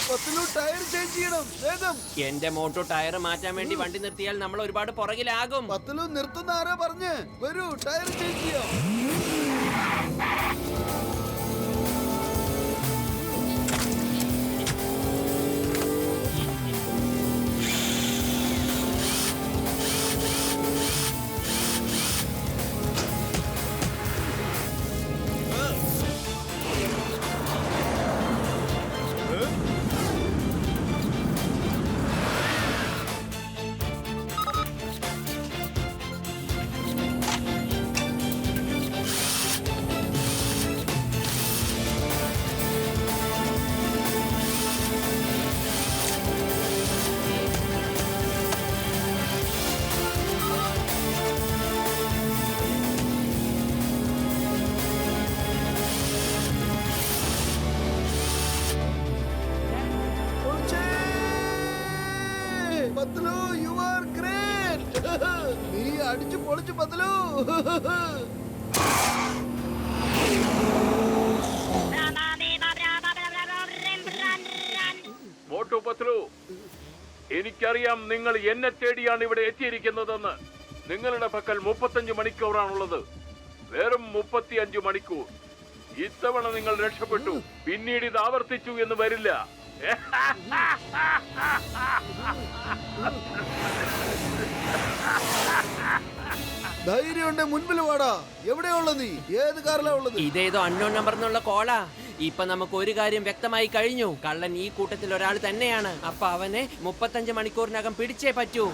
പത്തിലു ടയർ ചേഞ്ച് ചെയ്യണം വേഗം. എന്റെ മോട്ടു ടയർ മാറ്റാൻ വേണ്ടി വണ്ടി നിർത്തിയാൽ നമ്മൾ ഒരുപാട് പുറകിലാകും. പത്തിലു നിർത്തുന്ന ആരാ പറഞ്ഞ്? വരൂ ടയർ ചേഞ്ച് ചെയ്യാം. പത്തിലു യു ആർ ഗ്രേറ്റ്. നീ അടിച്ചു പൊളിച്ചു പത്തിലു. മോട്ടു പത്ലു, എനിക്കറിയാം നിങ്ങൾ എന്നെ തേടിയാണ് ഇവിടെ എത്തിയിരിക്കുന്നതെന്ന്. നിങ്ങളുടെ പക്കൽ 35 മണിക്കൂറാണുള്ളത്. വെറും 35 മണിക്കൂർ. ഇത്തവണ നിങ്ങൾ രക്ഷപ്പെട്ടു. പിന്നീട് ഇത് ആവർത്തിച്ചു എന്ന് വരില്ല. ധൈര്യമുണ്ട് മുൻപിൽ വാടാ. എവിടെയുള്ള നീ? ഏത് കാറിലാ ഉള്ളത്? ഇതേതോ അൺനോൺ നമ്പർ എന്നുള്ള കോളാ. ഇപ്പൊ നമുക്ക് ഒരു കാര്യം വ്യക്തമായി കഴിഞ്ഞു. കള്ളൻ ഈ കൂട്ടത്തിൽ ഒരാൾ തന്നെയാണ്. അപ്പൊ അവനെ 35 മണിക്കൂറിനകം പിടിച്ചേ പറ്റൂ.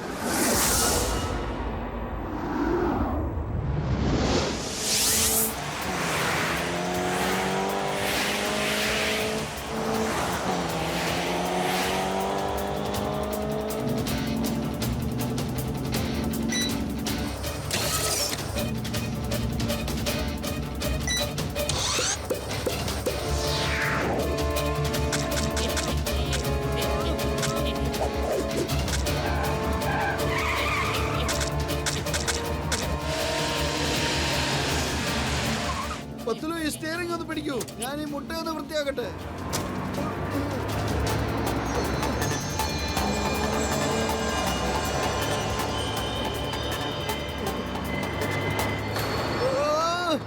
ഈ സ്റ്റിയറിംഗ് ഒന്ന് പിടിക്കൂ. ഞാൻ ഈ മുട്ടയൊന്ന് വൃത്തിയാക്കട്ടെ.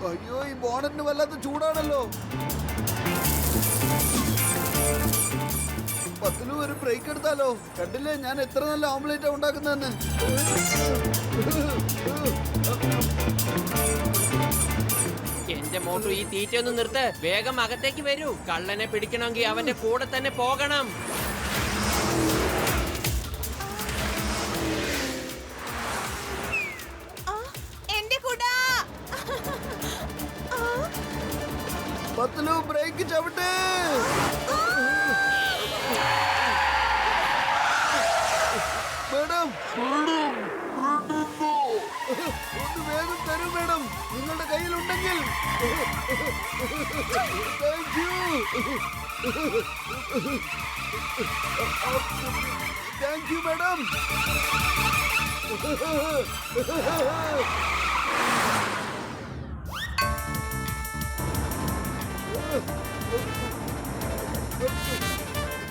അയ്യോ, ഈ ബോണറ്റിന് വല്ലാത്ത ചൂടാണല്ലോ. പത്തിലും ഒരു ബ്രേക്ക് എടുത്താലോ? കണ്ടില്ലേ ഞാൻ എത്ര നല്ല ഓംലേറ്റാ ഉണ്ടാക്കുന്നതെന്ന്. എന്റെ മോട്ടു, ഈ തീറ്റയൊന്ന് നിർത്ത്. വേഗം അകത്തേക്ക് വരൂ. കള്ളനെ പിടിക്കണമെങ്കിൽ അവന്റെ കൂടെ തന്നെ പോകണം. പത്തിലു ബ്രേക്ക് ചവിട്ട്. മേഡം ഒന്ന് വേഗം തരൂ മേഡം, നിങ്ങളുടെ കയ്യിലുണ്ടെങ്കിൽ. Thank you. Thank you madam.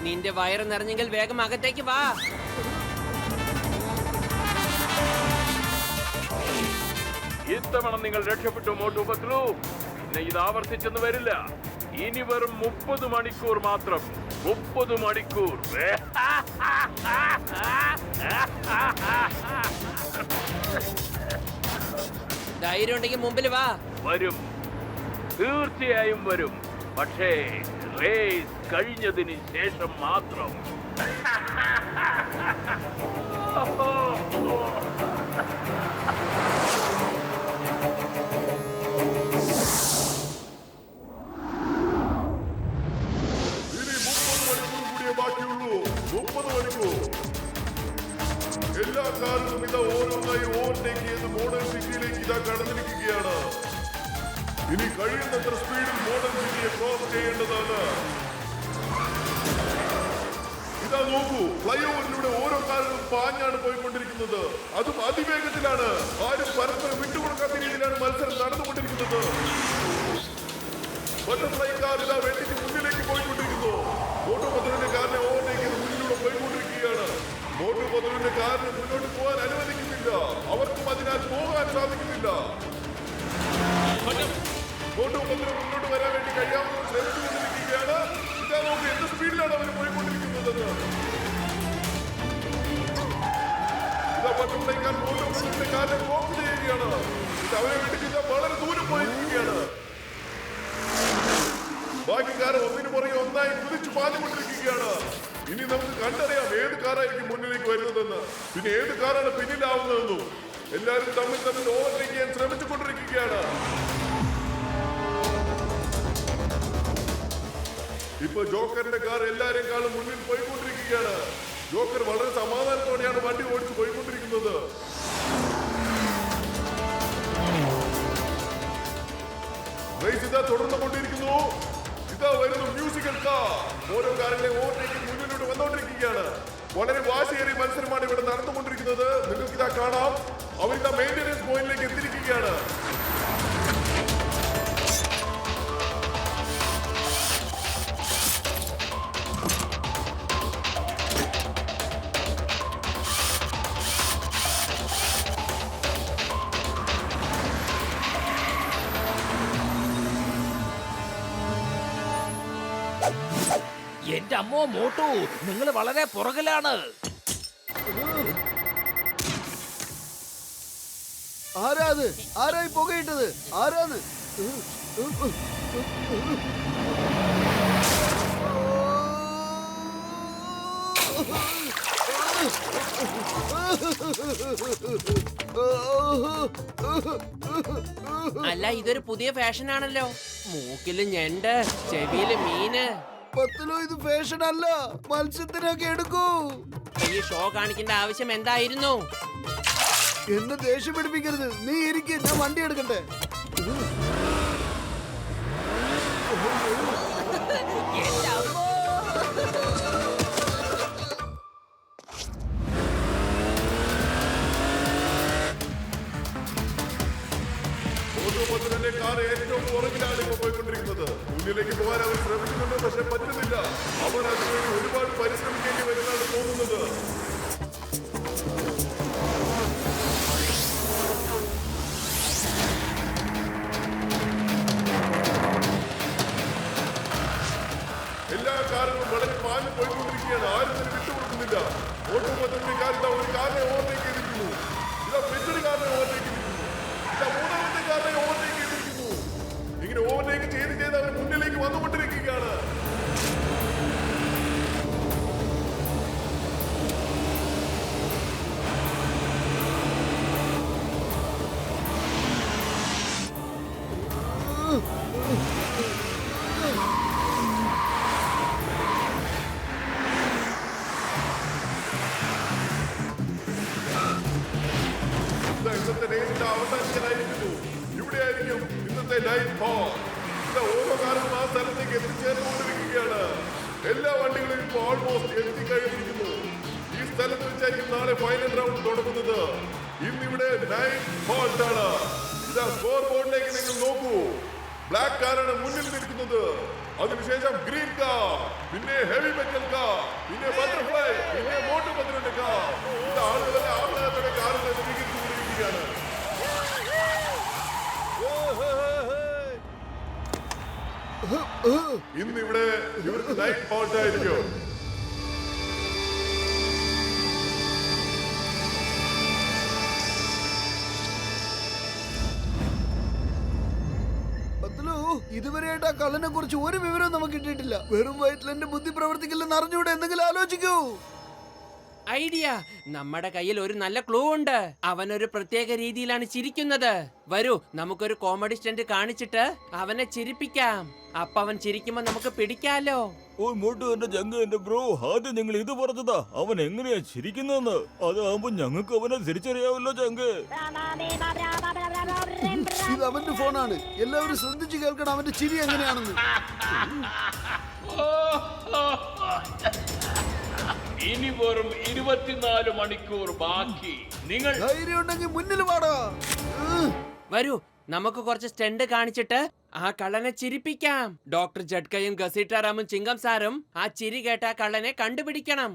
നിന്റെ വയറ് നിറഞ്ഞെങ്കിൽ വേഗം അകത്തേക്ക് വാ. ഇത്തവണ നിങ്ങൾ രക്ഷപ്പെട്ടു മോട്ടു പത്ലു. പിന്നെ ഇത് ആവർത്തിച്ചെന്ന് വരില്ല. ഇനി വെറും 30 മണിക്കൂർ മാത്രം. 30 മണിക്കൂർ. ധൈര്യം ഉണ്ടെങ്കിൽ മുമ്പിൽ വാ. വരും, തീർച്ചയായും വരും. പക്ഷേ റേസ് കഴിഞ്ഞതിന് ശേഷം മാത്രം. ഇനി 30 മണിക്കൂർ കൂടിയേ ബാക്കിയുള്ളൂ. 30 മണിക്കൂർ. എല്ലാ കാറുകളും ഇതാ ഓരോന്നായി ഓവർടേക്ക് ചെയ്ത് മോഡേൺ സിറ്റിയിലേക്ക് ഇതാ കടന്നിരിക്കുകയാണ്. ഇനി കഴിയുന്നത്ര സ്പീഡിൽ മോഡേൺ സിറ്റിയെ ക്രോസ് ചെയ്യേണ്ടതാണ്. ഇതാ നോക്കൂ, ഫ്ലൈ ഓവറിലൂടെ ഓരോ കാറുകളും പാഞ്ഞാണ് പോയിക്കൊണ്ടിരിക്കുന്നത്. അതും അതിവേഗത്തിലാണ്. ആരും പരസ്പരം വിട്ടുകൊടുക്കാത്ത രീതിയിലാണ് മത്സരം നടന്നുകൊണ്ടിരിക്കുന്നത്. ബട്ടർഫ്ലൈ കാർ ഇതാ വെട്ടിക്ക് മുന്നിലേക്ക് പോയിക്കൊണ്ടിരിക്കുന്നു. മോട്ടു പത്ലുവിന്റെ കാറിനെ ഓവർടേക്ക് ചെയ്ത് മുന്നിലൂടെ പോയിക്കൊണ്ടിരിക്കുകയാണ്. മോട്ടു പത്ലുവിന്റെ കാറിന് മുന്നോട്ട് പോകാൻ അനുവദിക്കുന്നില്ല. അവർക്കും അതിനാൽ പോകാൻ സാധിക്കുന്നില്ല. മോട്ടു പത്ലു മുന്നോട്ട് വരാൻ വേണ്ടി കഴിയാവുന്ന ശ്രമിച്ചുകൊണ്ടിരിക്കുകയാണ്. ഇതാ നോക്ക് എന്ത് സ്പീഡിലാണ് അവർ പോയിക്കൊണ്ടിരിക്കുന്നതെന്ന്. ഇതാ ബട്ടർഫ്ലൈ കാർ മോട്ടു പത്ലുവിന്റെ കാറിനെ ബ്ലോക്ക് ചെയ്യുകയാണ്. ഇത് അവരെ വേണ്ടി ഇതാ വളരെ ദൂരം പോയിരിക്കുകയാണ്. ബാക്കി കാർ ഒന്നിനു പുറകെ ഒന്നായി കുതിച്ചു പാഞ്ഞുകൊണ്ടിരിക്കുകയാണ്. ഇനി നമുക്ക് കണ്ടറിയാം ഏത് കാറായിരിക്കും മുന്നിലേക്ക് വരുന്നതെന്ന്, പിന്നെ ഏത് കാറാണ് പിന്നിലാവുന്നതെന്നും. എല്ലാവരും തമ്മിൽ ഓവർടേക്ക് ചെയ്യാൻ ശ്രമിച്ചുകൊണ്ടിരിക്കുകയാണ്. ഇപ്പൊ ജോക്കറിന്റെ കാർ എല്ലാരെക്കാളും മുന്നിൽ പോയിക്കൊണ്ടിരിക്കുകയാണ്. ജോക്കർ വളരെ സമാധാനത്തോടെയാണ് വണ്ടി ഓടിച്ചു പോയിക്കൊണ്ടിരിക്കുന്നത്. റേസ് ഇതാ തുടർന്നുകൊണ്ടിരിക്കുന്നു. ഇതാ വരുന്നു മ്യൂസിക്കൽ കാർ. ഓരോ കാറിലെ ഓവർടേക്ക് മുന്നിലൂടെ വന്നുകൊണ്ടിരിക്കുകയാണ്. വളരെ വാശിയേറിയ മത്സരമാണ് ഇവിടെ നടന്നുകൊണ്ടിരിക്കുന്നത്. നിങ്ങൾക്ക് ഇതാ കാണാം, അവരിതാ മെയിന്റനൻസ് പോയിന്റിലേക്ക് എത്തിയിരിക്കുകയാണ്. എന്റെ അമ്മോ മോട്ടു, നിങ്ങൾ വളരെ പുറകിലാണ്. ആരാ അത്? ആരായി പുകയിട്ടത്? ആരാന്ന്? അല്ല, ഇതൊരു പുതിയ ഫാഷൻ ആണല്ലോ. മൂക്കില് ഞണ്ട്, ചെവിയില് മീന്. പത്തിലോ ഇത് ഫാഷൻ അല്ല, മത്സ്യത്തിനൊക്കെ എടുക്കൂ. ഈ ഷോ കാണിക്കേണ്ട ആവശ്യം എന്തായിരുന്നു? എന്നെ ദേഷ്യം പിടിപ്പിക്കരുത്. നീ ഇരിക്കും, ഞാൻ വണ്ടി എടുക്കട്ടെ. കാർ ഏറ്റവും പുറകിലാണ് ഇപ്പൊ പോയിക്കൊണ്ടിരിക്കുന്നത്. മുന്നിലേക്ക് പോകാൻ അവർ ശ്രമിക്കുന്നുണ്ട്, പക്ഷെ പറ്റുന്നില്ല. അവർ അതിനുവേണ്ടി ഒരുപാട് പരിശ്രമിക്കേണ്ടി വരുന്നതാണ് തോന്നുന്നത്. എല്ലാ കാറുകളും വളരെ പാഞ്ഞു പോയിക്കൊണ്ടിരിക്കുകയാണ്. ആരും തന്നെ വിട്ടുകൊടുക്കുന്നില്ല. ഓട്ടോമൊത്തത്തിന്റെ കാറിൽ ഒരു കാറിനെ ഓവർടേക്ക് ചെയ്തിരിക്കുന്നു. ഇതാ മറ്റൊരു കാറിനെ ഓവർടേക്ക് ചെയ്തിരിക്കുന്നു. ഇതാ മൂന്നാമത്തെ കാറിനെ ഓവർടേക്ക് ചെയ്തിരിക്കുന്നു. ഇങ്ങനെ ഓവർടേക്ക് ചെയ്ത് അവർ മുന്നിലേക്ക് വന്നുകൊണ്ടിരിക്കുകയാണ്. ഇന്നത്തെ റേസിന്റെ അവസാനിക്കാനായിരിക്കുന്നു. ഇവിടെയായിരിക്കും ഇന്നത്തെ ലൈഫ് ഫോൾ. ഓരോ കാറും ആ സ്ഥലത്തേക്ക് എത്തിച്ചേർന്നുകൊണ്ടിരിക്കുകയാണ്. എല്ലാ വണ്ടികളും ഇപ്പോൾ ഓൾമോസ്റ്റ് എത്തിക്കഴിഞ്ഞിരിക്കുന്നു. ഈ സ്ഥലത്ത് വെച്ചായിരിക്കും നാളെ ഫൈനൽ റൗണ്ട് തുടങ്ങുന്നത്. ഇന്നിവിടെ നൈറ്റ് ഫോൾട്ട് ആണ്. ഇതാ സ്കോർ ബോർഡിലേക്ക് നിങ്ങൾ നോക്കൂ. ബ്ലാക്ക് കാറാണ് മുന്നിൽ നിൽക്കുന്നത്. അതിനുശേഷം ഗ്രീൻ കാർ, പിന്നെ ഹെവി മെറ്റൽ കാർ, പിന്നെ ബട്ടർഫ്ലൈ, പിന്നെ മോട്ടു 12 കാർ. ഇത് ആളുകളെ ആഹ്ലാദത്തോടെ കാറുകൾ സ്വീകരിച്ചുകൊണ്ടിരിക്കുകയാണ്. ഇന്നിവിടെ ഇവർക്ക് നൈറ്റ് ഫോൾട്ട് ആയിരിക്കും. ഇതുവരെയായിട്ട് ആ കള്ളനെ കുറിച്ച് ഒരു വിവരവും നമുക്ക് കിട്ടിയിട്ടില്ല. വെറും വയറ്റിൽ എന്റെ ബുദ്ധി പ്രവർത്തിക്കില്ലെന്ന് അറിഞ്ഞൂടെ? എന്തെങ്കിലും ആലോചിക്കൂ. ഐഡിയ. നമ്മുടെ കയ്യിൽ ഒരു നല്ല ക്ലൂ ഉണ്ട്. അവനൊരു പ്രത്യേക രീതിയിലാണ് ചിരിക്കുന്നത്. വരൂ, നമുക്കൊരു കോമഡി സ്റ്റന്റ് കാണിച്ചിട്ട് അവനെ ചിരിപ്പിക്കാം. അപ്പൊ അവൻ ചിരിക്കുമ്പോ നമുക്ക് പിടിക്കാലോ. ഓ മോട്ടു, എന്റെ ജങ്ക്, എന്റെ ബ്രോ, ആദ്യം നിങ്ങൾ ഇത് പറഞ്ഞതാ അവൻ എങ്ങനെയാ ചിരിക്കുന്നതെന്ന്. അതാകുമ്പോ ഞങ്ങൾക്ക് അവനെ തിരിച്ചറിയാവല്ലോ ജങ്ക്. ഇത് അവന്റെ ഫോണാണ്. എല്ലാവരും ശ്രദ്ധിച്ചു കേൾക്കണം അവന്റെ ചിരി എങ്ങനെയാണെന്ന്. ഇനി വെറും 24 മണിക്കൂർ ബാക്കി. നിങ്ങൾ ധൈര്യം ഉണ്ടെങ്കിൽ മുന്നിൽ പാടാ. വരൂ, നമുക്ക് കുറച്ച് സ്റ്റണ്ട് കാണിച്ചിട്ട് ആ കള്ളനെ ചിരിപ്പിക്കാം. ഡോക്ടർ ജഡ്കയും ഗസീട്ടാറാമും ചിങ്കം സാറും ആ ചിരി കേട്ട ആ കള്ളനെ കണ്ടുപിടിക്കണം.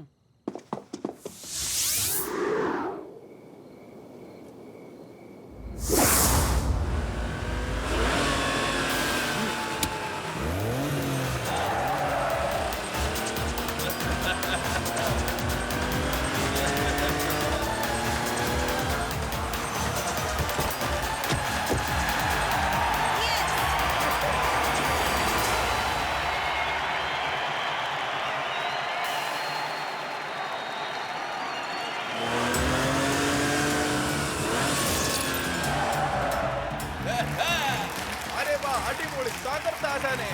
അടിപൊളി തകർത്താശാനെ.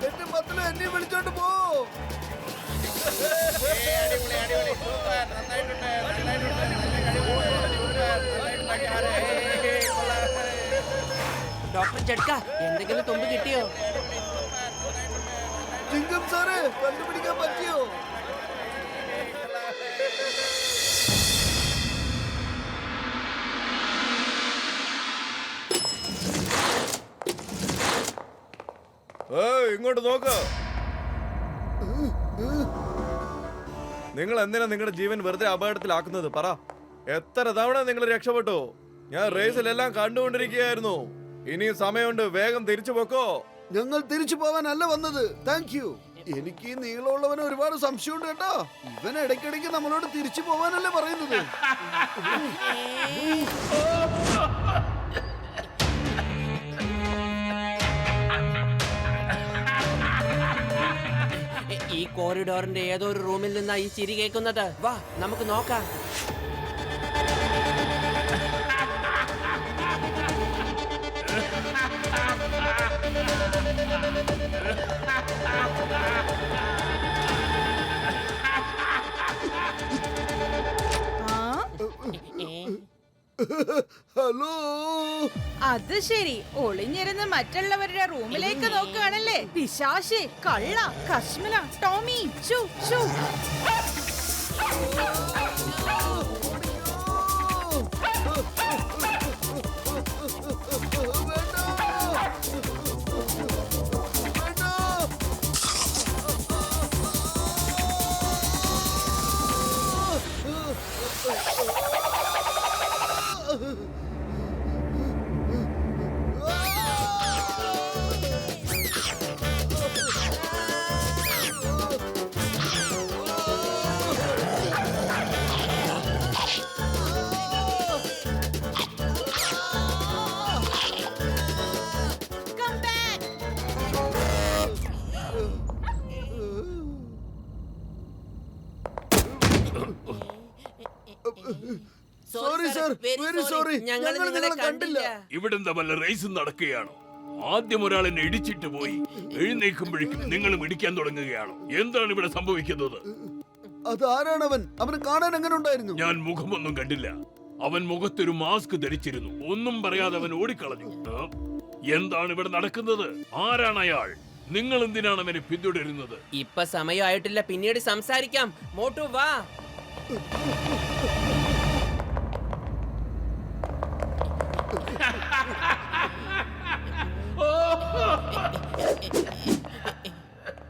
എന്റെ മക്കളെ എന്നെ വിളിച്ചോണ്ട് പോ. അടിപൊളി അടിപൊളി സൂപ്പർ, നന്നായിട്ടുണ്ട് നന്നായിട്ടുണ്ട്. ഡോക്ടർ ചെടുക്ക എന്തെങ്കിലും തുമ്പ് കിട്ടിയോ? ചിങ്കം സാറേ, കണ്ടുപിടിക്കാൻ പറ്റിയോ? ഇങ്ങോട്ട് നോക്ക്. നിങ്ങൾ എന്തിനാ നിങ്ങളുടെ ജീവൻ വെറുതെ അപകടത്തിലാക്കുന്നത്? പറ, എത്ര തവണ നിങ്ങൾ രക്ഷപ്പെട്ടു? ഞാൻ റേസിലെല്ലാം കണ്ടുകൊണ്ടിരിക്കുകയായിരുന്നു. ഇനിയും സമയമുണ്ട്, വേഗം തിരിച്ചു പോക്കോ. ഞങ്ങൾ തിരിച്ചു പോവാനല്ല വന്നത്. Thank you. എനിക്ക് ഈ നീളമുള്ളവന് ഒരുപാട് സംശയമുണ്ട് കേട്ടോ. ഇവൻ ഇടയ്ക്കിടയ്ക്ക് നമ്മളോട് തിരിച്ചു പോവാനല്ലേ പറയുന്നത്. ഈ കോറിഡോറിന്റെ ഏതോ ഒരു റൂമിൽ നിന്നാ ഈ ചിരി കേൾക്കുന്നത്. വാ നമുക്ക് നോക്കാം. ഹലോ. അത് ശരി, ഒളിഞ്ഞിരുന്ന് മറ്റുള്ളവരുടെ റൂമിലേക്ക് നോക്കുകയാണല്ലേ? പിശാശി, കള്ള, കശ്മല, Tommy, shoo, shoo. Sorry sir, very sorry. ഞങ്ങൾ നിങ്ങളെ കണ്ടില്ല. ഇവിടെന്താ വല്ല റേസും നടക്കുകയാണോ? ആദ്യം ഒരാൾ എന്നെ ഇടിച്ചിട്ട് പോയി, എഴുന്നേൽക്കുമ്പോഴേക്കും നിങ്ങളും ഇടിക്കാൻ തുടങ്ങുകയാണോ? എന്താണ് ഇവിടെ സംഭവിക്കുന്നത്? അതാരാണവൻ? അവന് കാണാൻ എങ്ങനെ ഉണ്ടായിരുന്നു? ഞാൻ മുഖമൊന്നും കണ്ടില്ല. അവൻ മുഖത്തൊരു മാസ്ക് ധരിച്ചിരുന്നു. ഒന്നും പറയാതെ അവൻ ഓടിക്കളഞ്ഞു. എന്താണ് ഇവിടെ നടക്കുന്നത്? ആരാണ് അയാൾ? നിങ്ങൾ എന്തിനാണ് അവനെ പിന്തുടരുന്നത്? ഇപ്പൊ സമയമായിട്ടില്ല, പിന്നീട് സംസാരിക്കാം. മോട്ടു വാ.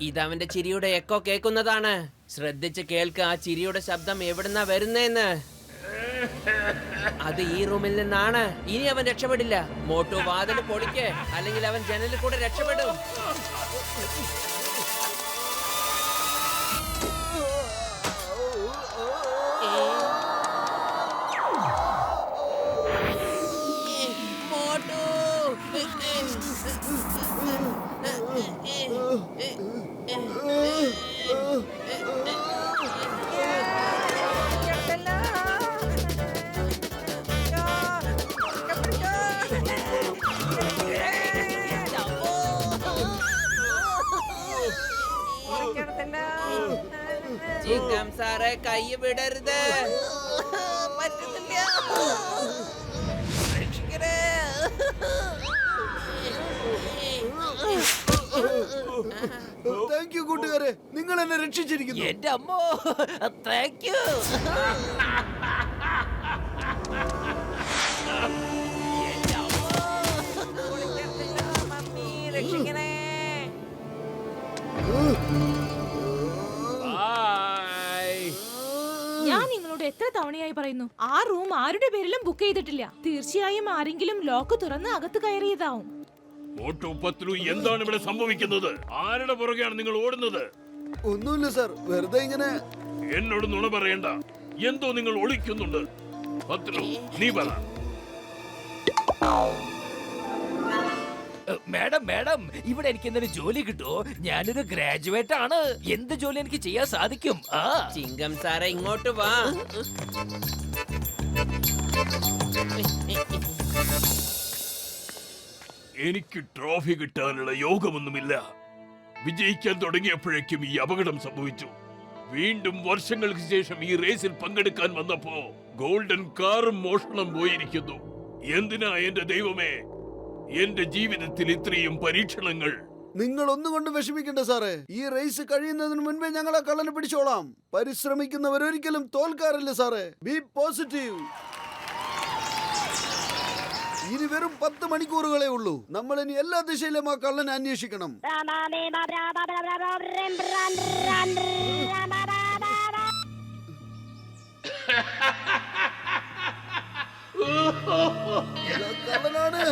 ഇതവന്റെ ചിരിയുടെ എക്കോ കേൾക്കുന്നതാണ്. ശ്രദ്ധിച്ച് കേൾക്ക, ആ ചിരിയുടെ ശബ്ദം എവിടുന്നാ വരുന്നേന്ന്. അത് ഈ റൂമിൽ നിന്നാണ്. ഇനി അവൻ രക്ഷപ്പെടില്ല. മോട്ടു വാതിൽ പൊളിക്ക്, അല്ലെങ്കിൽ അവൻ ജനലിൽ കൂടെ രക്ഷപ്പെടും. ചിങ്കം സാറേ, കൈ വിടരുത്. താങ്ക് യു കൂട്ടുകാരെ, നിങ്ങൾ എന്നെ രക്ഷിച്ചിരിക്കുന്നു. എന്റെ അമ്മോ, താങ്ക് യു. ഞാൻ നിങ്ങളോട് എത്ര തവണയായി പറയുന്നു, ആ റൂം ആരുടെ പേരിലും ബുക്ക് ചെയ്തിട്ടില്ല. തീർച്ചയായും ആരെങ്കിലും ലോക്ക് തുറന്ന് അകത്ത് കയറിയതാവും. മോട്ടു പത്ലു, എന്താണ് ഇവിടെ സംഭവിക്കുന്നത്? ആരുടെ പുറകെയാണ് നിങ്ങൾ ഓടുന്നത്? ഒന്നുമില്ല സാർ, വെറുതെ ഇങ്ങനെ. എന്നോട് നുണ പറയണ്ട. എന്തോ നിങ്ങൾ ഒളിക്കുന്നുണ്ട്. പത്ലു, നീ പറ. മാഡം മാഡം, ഇവിടെ എനിക്ക് എന്തൊരു ജോലി കിട്ടുമോ? ഞാനൊരു ഗ്രാജുവേറ്റ് ആണ്. എന്ത് ജോലി എനിക്ക് ചെയ്യാൻ സാധിക്കും? ചിങ്കം സാറേ, ഇങ്ങോട്ട് വാ. എനിക്ക് ട്രോഫി കിട്ടാനുള്ള യോഗമൊന്നുമില്ല. വിജയിക്കാൻ തുടങ്ങിയപ്പോഴേക്കും ഈ അപകടം സംഭവിച്ചു. വീണ്ടും വർഷങ്ങൾക്ക് ശേഷം ഈ റേസിൽ പങ്കെടുക്കാൻ വന്നപ്പോ ഗോൾഡൻ കാറും മോഷണം പോയിരിക്കുന്നു. എന്തിനാ എന്റെ ദൈവമേ? എന്റെ ജീവിതത്തിൽ ഇത്രയും പരീക്ഷണങ്ങൾ. നിങ്ങൾ ഒന്നുകൊണ്ട് വിഷമിക്കണ്ട സാറേ. ഈ റേസ് കഴിയുന്നതിന് മുൻപേ ഞങ്ങൾ ആ കള്ളനെ പിടിച്ചോളാം. പരിശ്രമിക്കുന്നവരൊരിക്കലും തോൽക്കാറില്ല സാറേ. B positive. ഇനി വെറും 10 മണിക്കൂറുകളേ ഉള്ളൂ. നമ്മൾ ഇനി എല്ലാ ദിശയിലും ആ കള്ളനെ അന്വേഷിക്കണം. കള്ളനാണ്.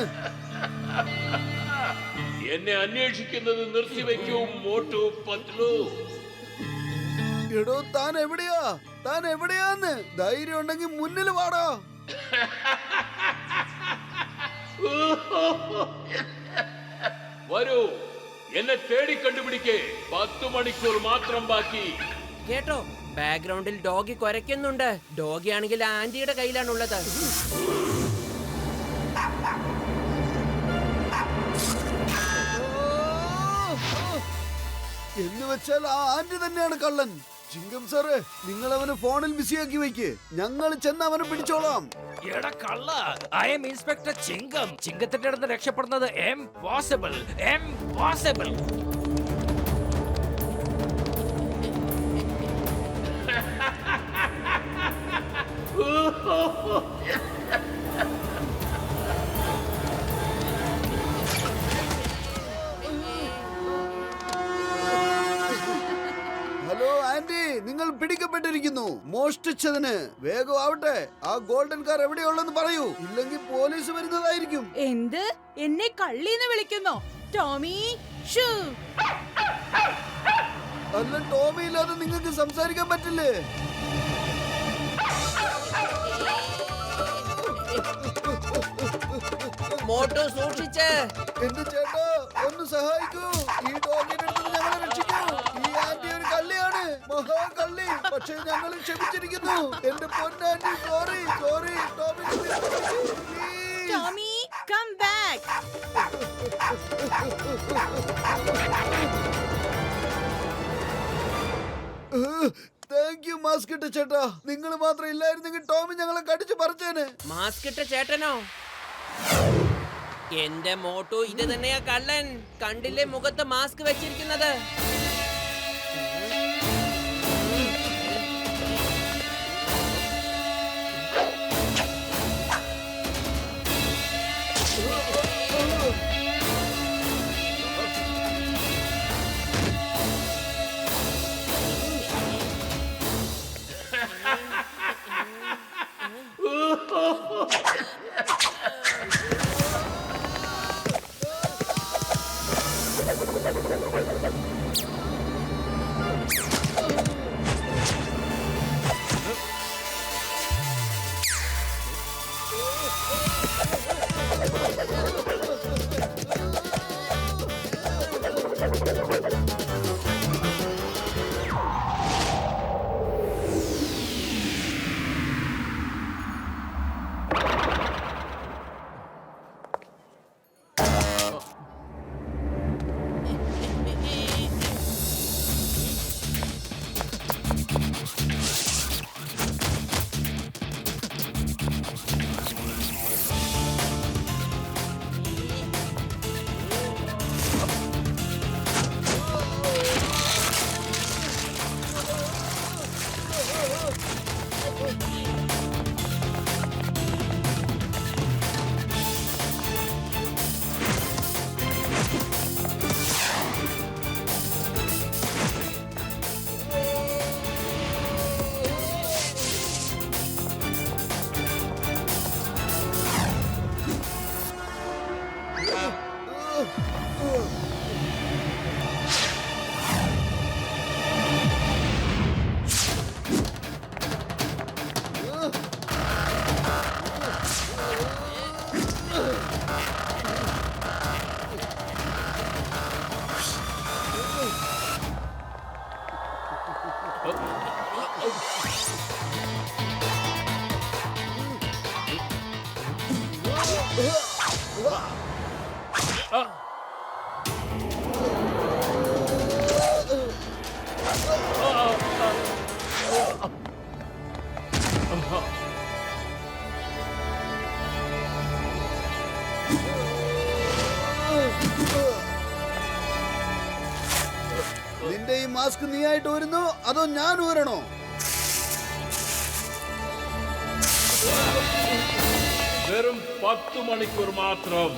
എന്നെ അന്വേഷിക്കുന്നത് നിർത്തിവെക്കൂ മോട്ടു പത്ലു. എടോ താൻ എവിടെയാ? താൻ എവിടെയാന്ന്? ധൈര്യം ഉണ്ടെങ്കിൽ മുന്നിൽ വാടാ. വരൂ, എന്നെ തേടി കണ്ടുപിടിക്കേ. 10 മണിക്കൂർ മാത്രം ബാക്കി. കേട്ടോ, ബാക്ക്ഗ്രൗണ്ടിൽ ഡോഗി കുരയ്ക്കുന്നുണ്ട്. ഡോഗി ആണെങ്കിൽ ആന്റിയുടെ കയ്യിലാണുള്ളത്. എന്ന് വെച്ചാൽ ആ ആന്റി തന്നെയാണ് കള്ളൻ. ചിങ്കം സാറ്, നിങ്ങൾ അവനെ ഫോണിൽ ബിസിയാക്കി വെക്ക്. ഞങ്ങൾ ചെന്ന് അവനെ പിടിച്ചോളാം. എടാ കള്ള, ഐ എം ഇൻസ്പെക്ടർ ചിങ്കം. ചിങ്കത്തിന്റെ അടുത്ത് രക്ഷപ്പെടുന്നത് ഇംപോസിബിൾ. ഹലോ ആന്റി, നിങ്ങൾ പിടിക്കപ്പെട്ടിരിക്കുന്നു. മോഷ്ടിച്ചതിന്. വേഗം ആവട്ടെ. ആ ഗോൾഡൻ കാർ എവിടെയുള്ളെന്ന് പറയൂ, ഇല്ലെങ്കിൽ പോലീസ് വരുന്നതായിരിക്കും. എന്ത്? എന്നെ കള്ളിന്ന് വിളിക്കുന്നോ? ടോമി ഷൂ. അല്ല, ടോമി ഇല്ലാതെ നിങ്ങൾക്ക് സംസാരിക്കാൻ പറ്റില്ലേ? മോട്ടു സൂക്ഷിച്ച്. എന്റെ ചേട്ടാ, ഒന്ന് സഹായിക്കൂ. ഈ ഡോഗിനെ അടുത്ത് ഞങ്ങളെ രക്ഷിക്കൂ. ഈ ആന്റി ഒരു കള്ളിയാണ്, മഹാകള്ളി. പക്ഷേ ഞങ്ങൾ ക്ഷമിച്ചിരിക്കുന്നു. എന്റെ പൊന്നാന്റി, sorry. Tommy, come back. Thank you mask ഇട്ട ചേട്ടാ. നിങ്ങൾ മാത്രം ഇല്ലായിരുന്നെങ്കിൽ ടോമി ഞങ്ങളെ കടിച്ചു പറിച്ചേനെ. മാസ്ക് ഇട്ട ചേട്ടനോ? എന്റെ മോട്ടു ഇത് തന്നെയാ കള്ളൻ. കണ്ടില്ലേ മുഖത്ത് മാസ്ക് വെച്ചിരിക്കുന്നത്? നിന്റെ ഈ മാസ്ക് നീയായിട്ട് ഊരുന്നോ അതോ ഞാൻ ഊരണോ? വെറും 10 മണിക്കൂർ മാത്രം.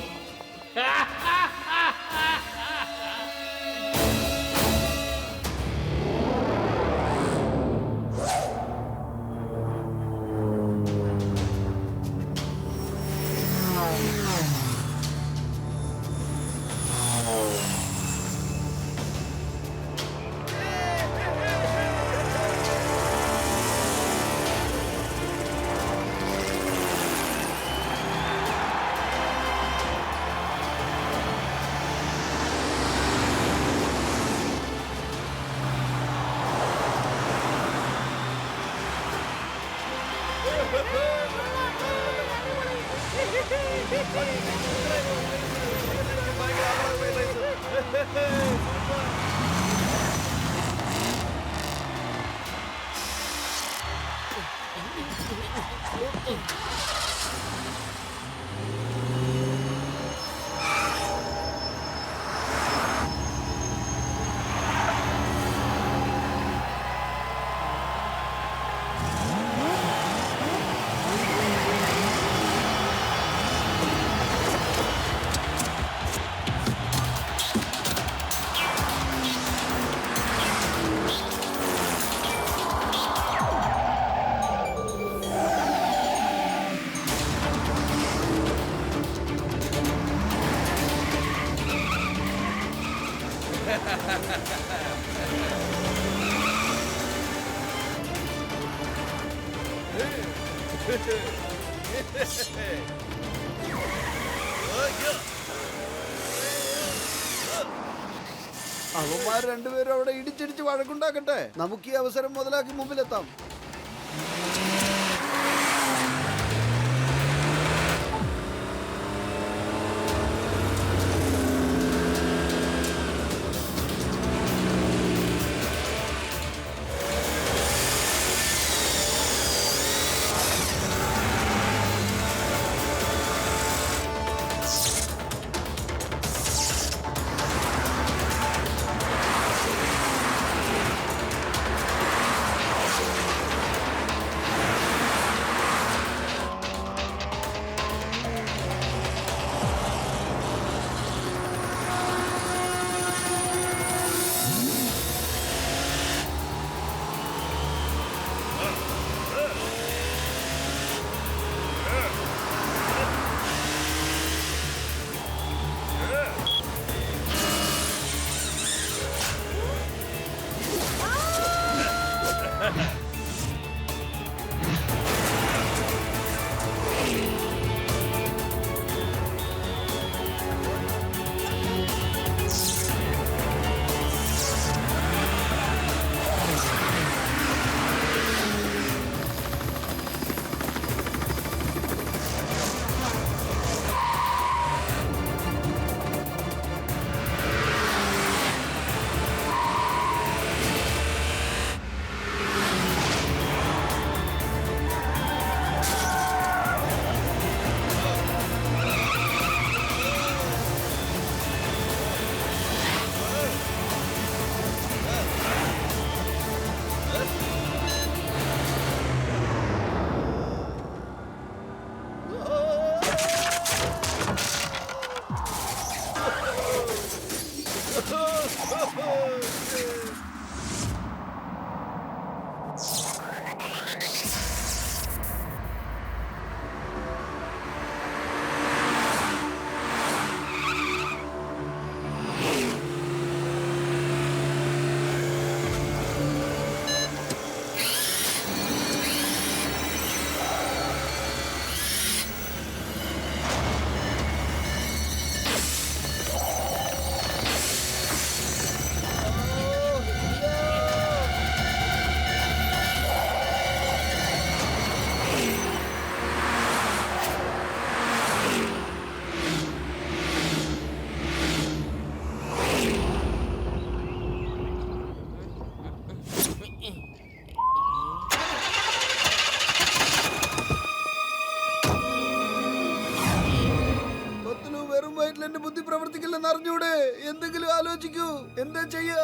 അവന്മാർ രണ്ടുപേരും അവിടെ ഇടിച്ചിടിച്ച് വഴക്കുണ്ടാക്കട്ടെ. നമുക്ക് ഈ അവസരം മുതലാക്കി മുമ്പിലെത്താം. എന്താണെന്ന് അറിഞ്ഞൂടെ? എന്തെങ്കിലും ആലോചിക്കൂ. എന്താ ചെയ്യാ?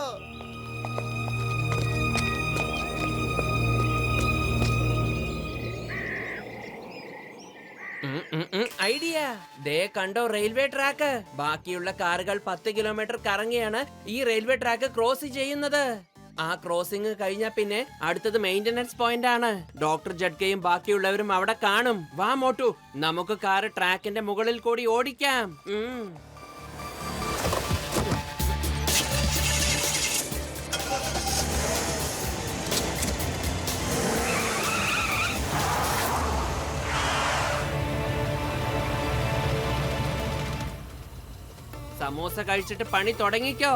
ഐഡിയ. ദേ കണ്ടോ റെയിൽവേ ട്രാക്ക്. ബാക്കിയുള്ള കാറുകൾ 10 കിലോമീറ്റർ കറങ്ങിയാണ് ഈ റെയിൽവേ ട്രാക്ക് ക്രോസ് ചെയ്യുന്നത്. ആ ക്രോസിംഗ് കഴിഞ്ഞാ പിന്നെ അടുത്തത് മെയിന്റനൻസ് പോയിന്റ് ആണ്. ഡോക്ടർ ജഡ്കയും ബാക്കിയുള്ളവരും അവിടെ കാണും. വാ മോട്ടു, നമുക്ക് കാറ് ട്രാക്കിന്റെ മുകളിൽ കൂടി ഓടിക്കാം. സമോസ കഴിച്ചിട്ട് പണി തുടങ്ങിക്കോ.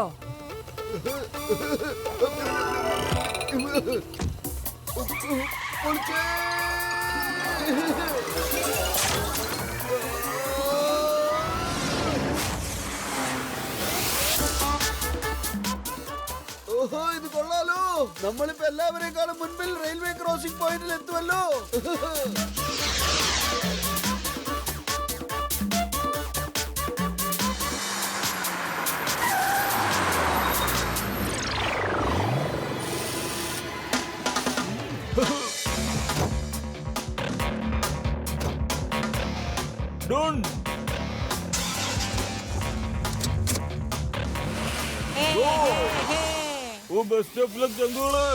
ഓഹോ, ഇത് കൊള്ളാലോ. നമ്മളിപ്പോ എല്ലാവരെക്കാളും മുൻപിൽ റെയിൽവേ ക്രോസിംഗ് പോയിന്റിൽ എത്തുമല്ലോ. Don't. Oh, best of luck, Jangule.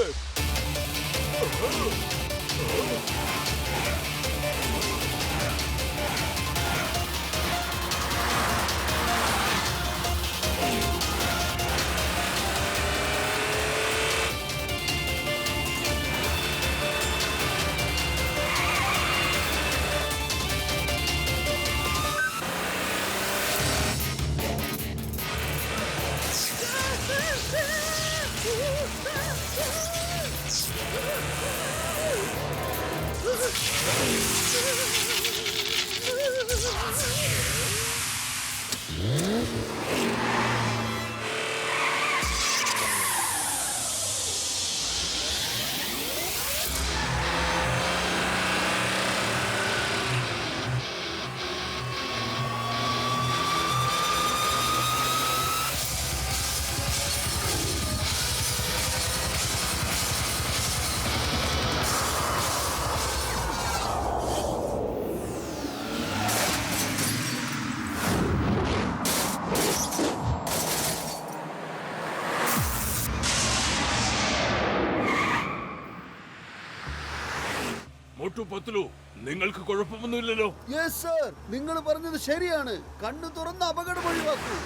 Patlu, നിങ്ങൾക്ക് കുഴപ്പമൊന്നുമില്ലല്ലോ? യെസ് സർ, നിങ്ങൾ പറഞ്ഞത് ശരിയാണ്. കണ്ണു തുറന്ന് അപകടം ഒഴിവാക്കൂ.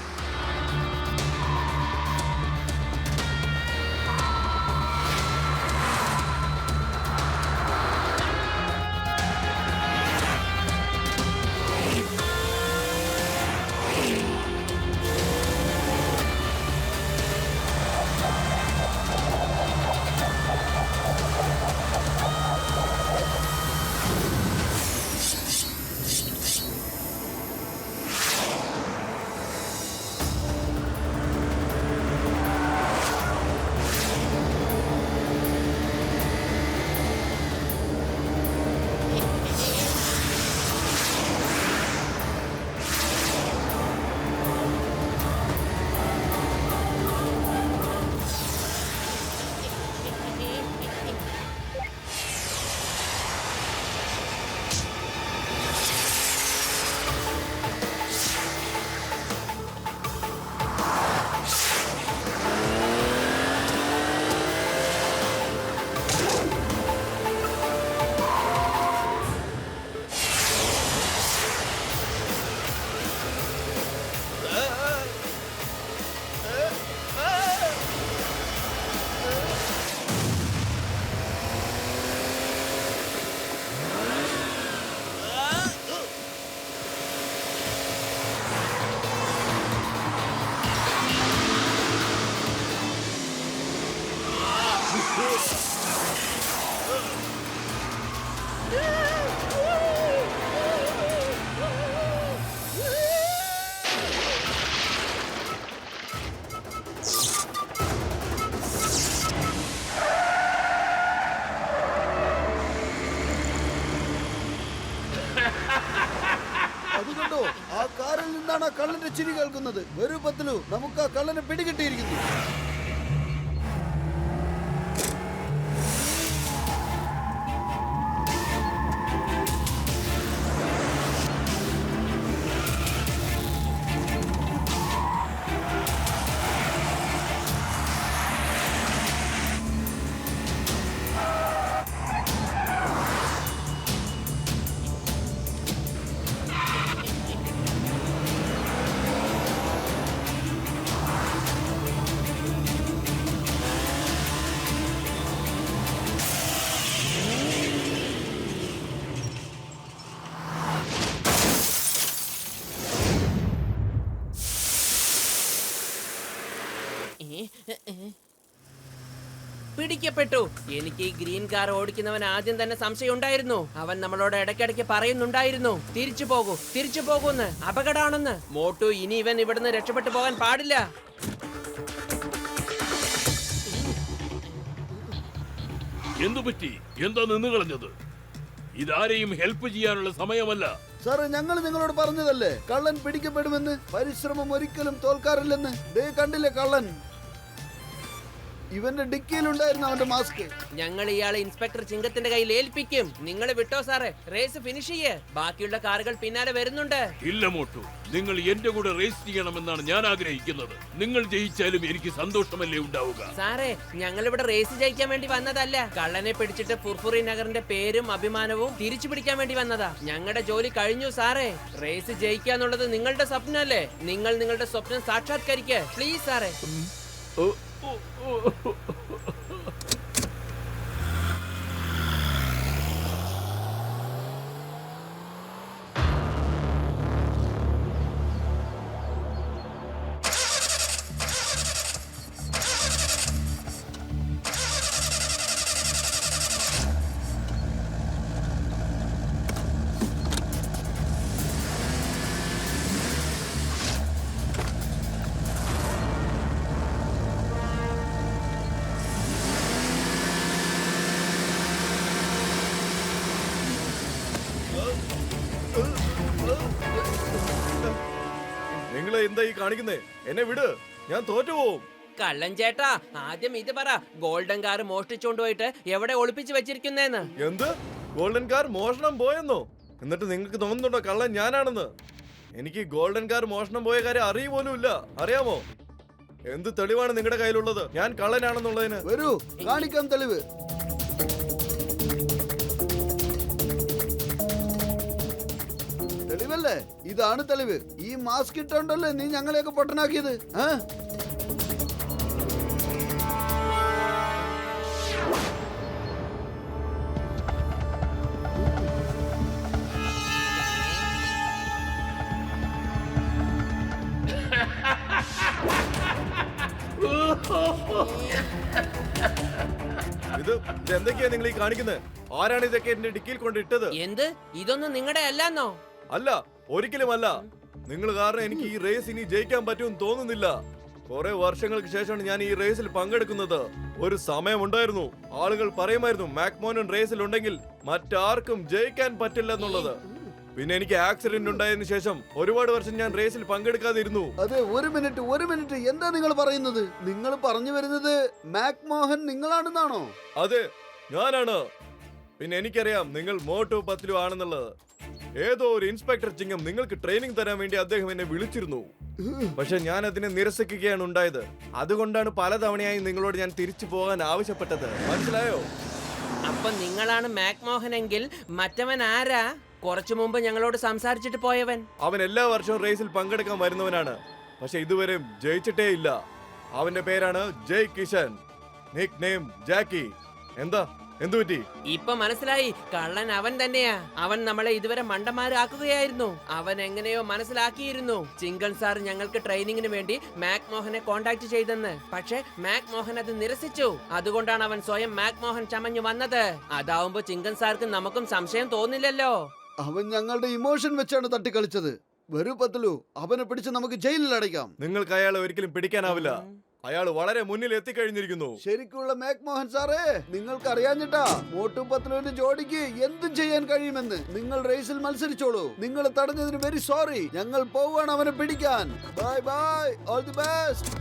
അതുകൊണ്ടോ ആ കാറിൽ നിന്നാണ് ആ കള്ളന്റെ ചിരി കേൾക്കുന്നത്. വരൂ പത്ലു, നമുക്ക് ആ കള്ളനെ പിടികിട്ടിയിരിക്കുന്നു. പിടിക്കപ്പെട്ടു. എനിക്ക് ഈ ഗ്രീൻ കാർ ഓടിക്കുന്നവൻ ആദ്യം തന്നെ സംശയം ഉണ്ടായിരുന്നു. അവൻ നമ്മളോട് ഇടയ്ക്കിടയ്ക്ക് പറയുന്നുണ്ടായിരുന്നു, തിരിച്ചു പോകൂ, തിരിച്ചു പോകൂന്ന്, അപകടമാണെന്ന്. മോട്ടു, ഇനി ഇവൻ ഇവിടുന്ന് രക്ഷപ്പെട്ടു പോകാൻ പാടില്ല. എന്തു പറ്റി? എന്താ നിന്ന് കളഞ്ഞത്? ഇതാരെയും ഹെൽപ്പ് ചെയ്യാനുള്ള സമയമല്ല. സാറേ, ഞങ്ങൾ നിങ്ങളോട് പറഞ്ഞതല്ലേ കള്ളൻ പിടിക്കപ്പെടുമെന്ന്. പരിശ്രമം ഒരിക്കലും തോൽക്കാറില്ലെന്ന്. ദേ കണ്ടില്ലേ കള്ളൻ, ഇവന്റെ ഡിക്കിയിലുണ്ടായിരുന്നു അവന്റെ മാസ്ക്. ഞങ്ങൾ ഇയാളെ ഇൻസ്പെക്ടർ ചിങ്കത്തിന്റെ കയ്യിൽ ഏൽപ്പിക്കും. നിങ്ങൾ വിട്ടോ സാറേ, റേസ് ഫിനിഷ് ചെയ്യേ. ബാക്കിയുള്ള കാറുകൾ പിന്നാലെ വരുന്നുണ്ട്. ഇല്ല മോട്ടു, നിങ്ങൾ എന്റെ കൂടെ റേസ് ചെയ്യണമെന്നാണ് ഞാൻ ആഗ്രഹിക്കുന്നത്. നിങ്ങൾ ജയിച്ചാലും എനിക്ക് സന്തോഷമല്ലേ ഉണ്ടാവുക. സാറേ, ഞങ്ങൾ ഇവിടെ റേസ് ജയിക്കാൻ വേണ്ടി വന്നതല്ല. കള്ളനെ പിടിച്ചിട്ട് ഫുർഫുറി നഗറിന്റെ പേരും അഭിമാനവും തിരിച്ചു പിടിക്കാൻ വേണ്ടി വന്നതാ. ഞങ്ങളുടെ ജോലി കഴിഞ്ഞു സാറേ. റേസ് ജയിക്കാന്നുള്ളത് നിങ്ങളുടെ സ്വപ്നമല്ലേ. നിങ്ങൾ നിങ്ങളുടെ സ്വപ്നം സാക്ഷാത്കരിക്കുക പ്ലീസ് സാറേ. നിങ്ങളെ എന്താ ഈ കാണിക്കുന്നേ? എന്നെ വിട്, ഞാൻ തോറ്റുപോകും. കള്ളൻ ചേട്ടാ, ആദ്യം ഇത് പറ, ഗോൾഡൻ കാർ മോഷ്ടിച്ചോണ്ടുപോയിട്ട് എവിടെ ഒളിപ്പിച്ചു വെച്ചിരിക്കുന്നേന്ന്. എന്ത്? ഗോൾഡൻ കാർ മോഷണം പോയെന്നോ? എന്നിട്ട് നിങ്ങൾക്ക് തോന്നുന്നുണ്ടോ കള്ളൻ ഞാനാണെന്ന്? എനിക്ക് ഗോൾഡൻ കാർ മോഷണം പോയ കാര്യം അറിയുപോലും ഇല്ല. അറിയാമോ? എന്ത് തെളിവാണ് നിങ്ങളുടെ കയ്യിലുള്ളത് ഞാൻ കള്ളനാണെന്നുള്ളതിന്? വരൂ, കാണിക്കാം തെളിവ്. തെളിവല്ലേ? ഇതാണ് തെളിവ്. ഈ മാസ്ക് ഇട്ടോണ്ടല്ലേ നീ ഞങ്ങളെയൊക്കെ പൊട്ടനാക്കിയത്? എന്തൊക്കെയാ നിങ്ങൾ ഈ കാണിക്കുന്നത്? ആരാണ് ഇതൊക്കെ എന്റെ ഡിക്കിയിൽ കൊണ്ടിട്ടത്? എന്ത്? ഇതൊന്നും നിങ്ങളുടെ അല്ലെന്നോ? അല്ല, ഒരിക്കലും അല്ല. നിങ്ങൾ കാരണം എനിക്ക് ഈ റേസ് ഇനി ജയിക്കാൻ പറ്റുമെന്ന് തോന്നുന്നില്ല. കുറെ വർഷങ്ങൾക്ക് ശേഷമാണ് ഞാൻ ഈ റേസിൽ പങ്കെടുക്കുന്നത്. ഒരു സമയമുണ്ടായിരുന്നു ആളുകൾ പറയുമായിരുന്നു മാക്മോഹൻ റേസിൽ ഉണ്ടെങ്കിൽ മറ്റാർക്കും ജയിക്കാൻ പറ്റില്ല എന്നുള്ളത്. പിന്നെ എനിക്ക് ആക്സിഡന്റ് ഉണ്ടായതിനു ശേഷം ഒരുപാട് വർഷം ഞാൻ റേസിൽ പങ്കെടുക്കാതിരുന്നു. അതെ, ഒരു മിനിറ്റ്, എന്താ നിങ്ങൾ പറയുന്നത്? നിങ്ങൾ പറഞ്ഞു വരുന്നത് മാക്മോഹൻ നിങ്ങളാണെന്നാണോ? അതെ, ഞാനാണ്. പിന്നെ എനിക്കറിയാം നിങ്ങൾ മോട്ടു പത്ലു ആണെന്നുള്ളത്. ഏതോ ഒരു ഇൻസ്പെക്ടർ ചിങ്ങം നിങ്ങൾക്ക് ട്രെയിനിങ് തരാൻ വേണ്ടി അദ്ദേഹം എന്നെ വിളിച്ചിരുന്നു. പക്ഷെ ഞാൻ അതിനെ നിരസിക്കുകയാണ് ഉണ്ടായത്. അതുകൊണ്ടാണ് പലതവണയായി നിങ്ങളോട് ഞാൻ തിരിച്ചു പോകാൻ ആവശ്യപ്പെട്ടത്. മനസ്സിലായോ? അപ്പൊ നിങ്ങളാണ് മാക്മോഹൻ എങ്കിൽ മറ്റവൻ ആരാ? കുറച്ചു മുമ്പ് ഞങ്ങളോട് സംസാരിച്ചിട്ട് പോയവൻ. അവൻ എല്ലാ വർഷവും റേസിൽ പങ്കെടുക്കാൻ വരുന്നവനാണ്. പക്ഷെ ഇതുവരെ ജയിച്ചിട്ടേ ഇല്ല. അവന്റെ പേരാണ് ജയ് കിഷൻ, നിക് നെയിം ജാക്കി. എന്താ, എന്തുപറ്റി? ഇപ്പൊ മനസ്സിലായി, കള്ളൻ അവൻ തന്നെയാ. അവൻ നമ്മളെ ഇതുവരെ മണ്ടന്മാരാക്കുകയായിരുന്നു. അവൻ എങ്ങനെയോ മനസ്സിലാക്കിയിരുന്നു ചിങ്കൻ സാർ ഞങ്ങൾക്ക് ട്രെയിനിങ്ങിന് വേണ്ടി മാക്മോഹനെ കോണ്ടാക്ട് ചെയ്തെന്ന്. പക്ഷെ മാക്മോഹൻ അത് നിരസിച്ചു. അതുകൊണ്ടാണ് അവൻ സ്വയം മാക്മോഹൻ ചമഞ്ഞു വന്നത്. അതാവുമ്പോ ചിങ്കൻ സാർക്ക് നമുക്കും സംശയം തോന്നില്ലല്ലോ. അവൻ ഞങ്ങളുടെ ഇമോഷൻ വെച്ചാണ് തട്ടിക്കളിച്ചത്. വരൂ പത്ലു, അവനെ പിടിച്ച് നമുക്ക് ജയിലിൽ അടയ്ക്കാം. നിങ്ങൾക്ക് അയാളെ ഒരിക്കലും പിടിക്കാനാവില്ല. അയാൾ വളരെ മുന്നിൽ എത്തിക്കഴിഞ്ഞിരിക്കുന്നു. ശരിക്കുള്ള മാക്മോഹൻ സാറേ, നിങ്ങൾക്ക് അറിയാഞ്ഞിട്ടാ മോട്ടു പത്ലുവിന്റെ ജോഡിക്ക് എന്തും ചെയ്യാൻ കഴിയുമെന്ന്. നിങ്ങൾ റേസിൽ മത്സരിച്ചോളൂ. നിങ്ങൾ തടഞ്ഞതിന് വെരി സോറി. ഞങ്ങൾ പോവാണ് അവനെ പിടിക്കാൻ. Bye bye, all the best.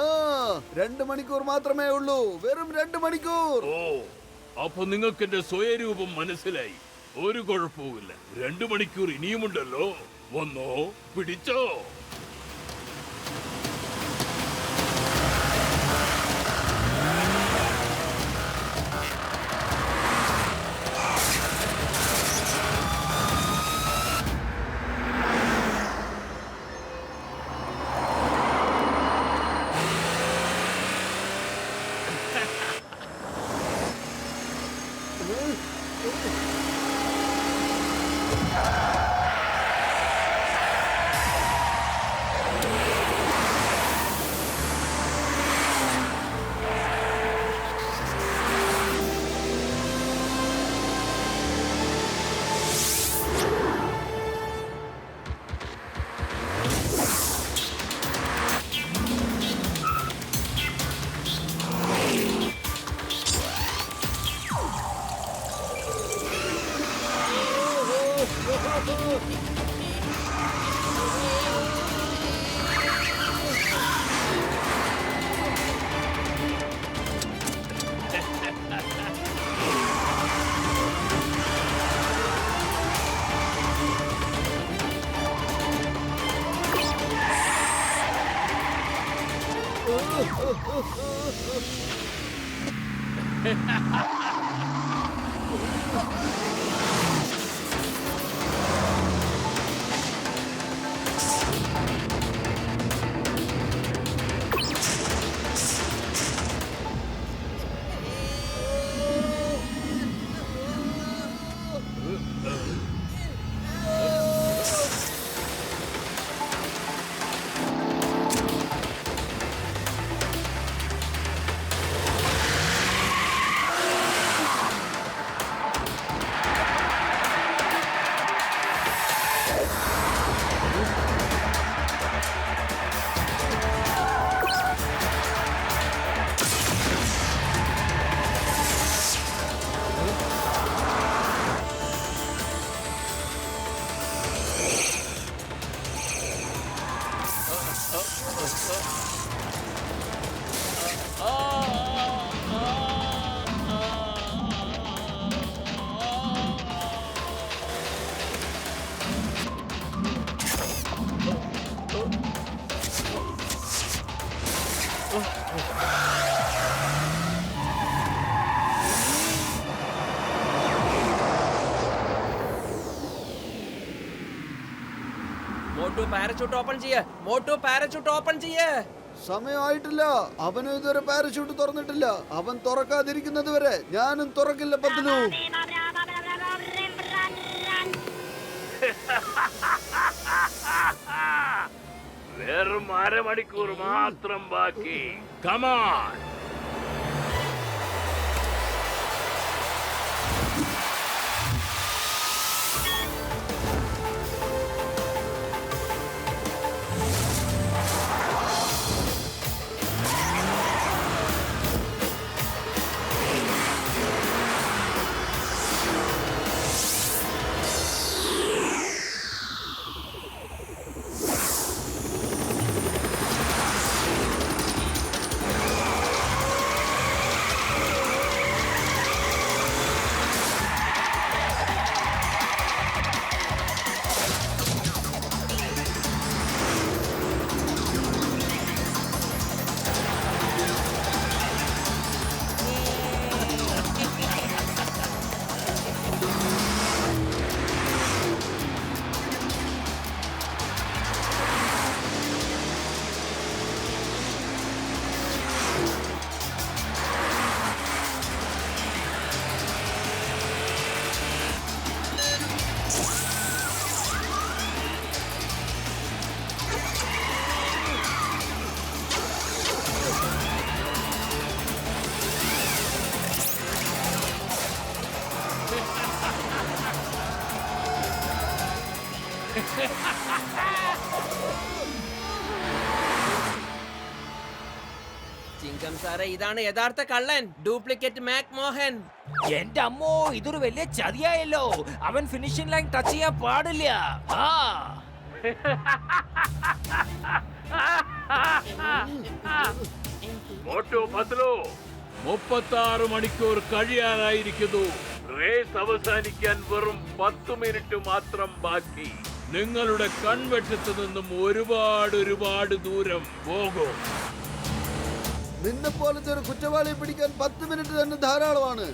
ആ, 2 മണിക്കൂർ മാത്രമേ ഉള്ളൂ. വെറും 2 മണിക്കൂർ. ഓ, അപ്പൊ നിങ്ങൾക്ക് എന്റെ സ്വയരൂപം മനസ്സിലായി. ഒരു കുഴപ്പവുമില്ല. 2 മണിക്കൂർ ഇനിയുമുണ്ടല്ലോ. വന്നോ, പിടിച്ചോ. മോട്ടു പാരച്യൂട്ട് ഓപ്പൺ ചെയ്യ്. മോട്ടു പാരച്യൂട്ട് ഓപ്പൺ ചെയ്യ്. സമയമായിട്ടില്ല. അവനും ഇതുവരെ പാരച്യൂട്ട് തുറന്നിട്ടില്ല. അവൻ തുറക്കാതിരിക്കുന്നത് വരെ ഞാനും തുറക്കില്ല പത്ലു. വെറും അരമണിക്കൂർ മാത്രം ബാക്കി. കമാൺ. ചിങ്കം സാറേ, ഇതാണ് യഥാർത്ഥ കള്ളൻ, ഡ്യൂപ്ലിക്കേറ്റ് മാക് മോഹൻ. എന്റെ അമ്മോ, ഇതൊരു വലിയ ചതിയായല്ലോ. അവൻ ഫിനിഷിംഗ് ലൈൻ ടച്ച് ചെയ്യാൻ പാടില്ല. മോട്ടു പത്ലു, 36 മണിക്കൂർ കഴിയാനായിരിക്കുന്നു. റേസ് അവസാനിക്കാൻ വെറും 10 മിനിറ്റ് മാത്രം ബാക്കി. നിങ്ങളുടെ കൺവെട്ടത്ത് നിന്നും ഒരുപാട് ദൂരം പോകും. നിന്നെ പോലത്തെ ഒരു കുറ്റവാളിയെ പിടിക്കാൻ 10 മിനിറ്റ് തന്നെ ധാരാളമാണ്.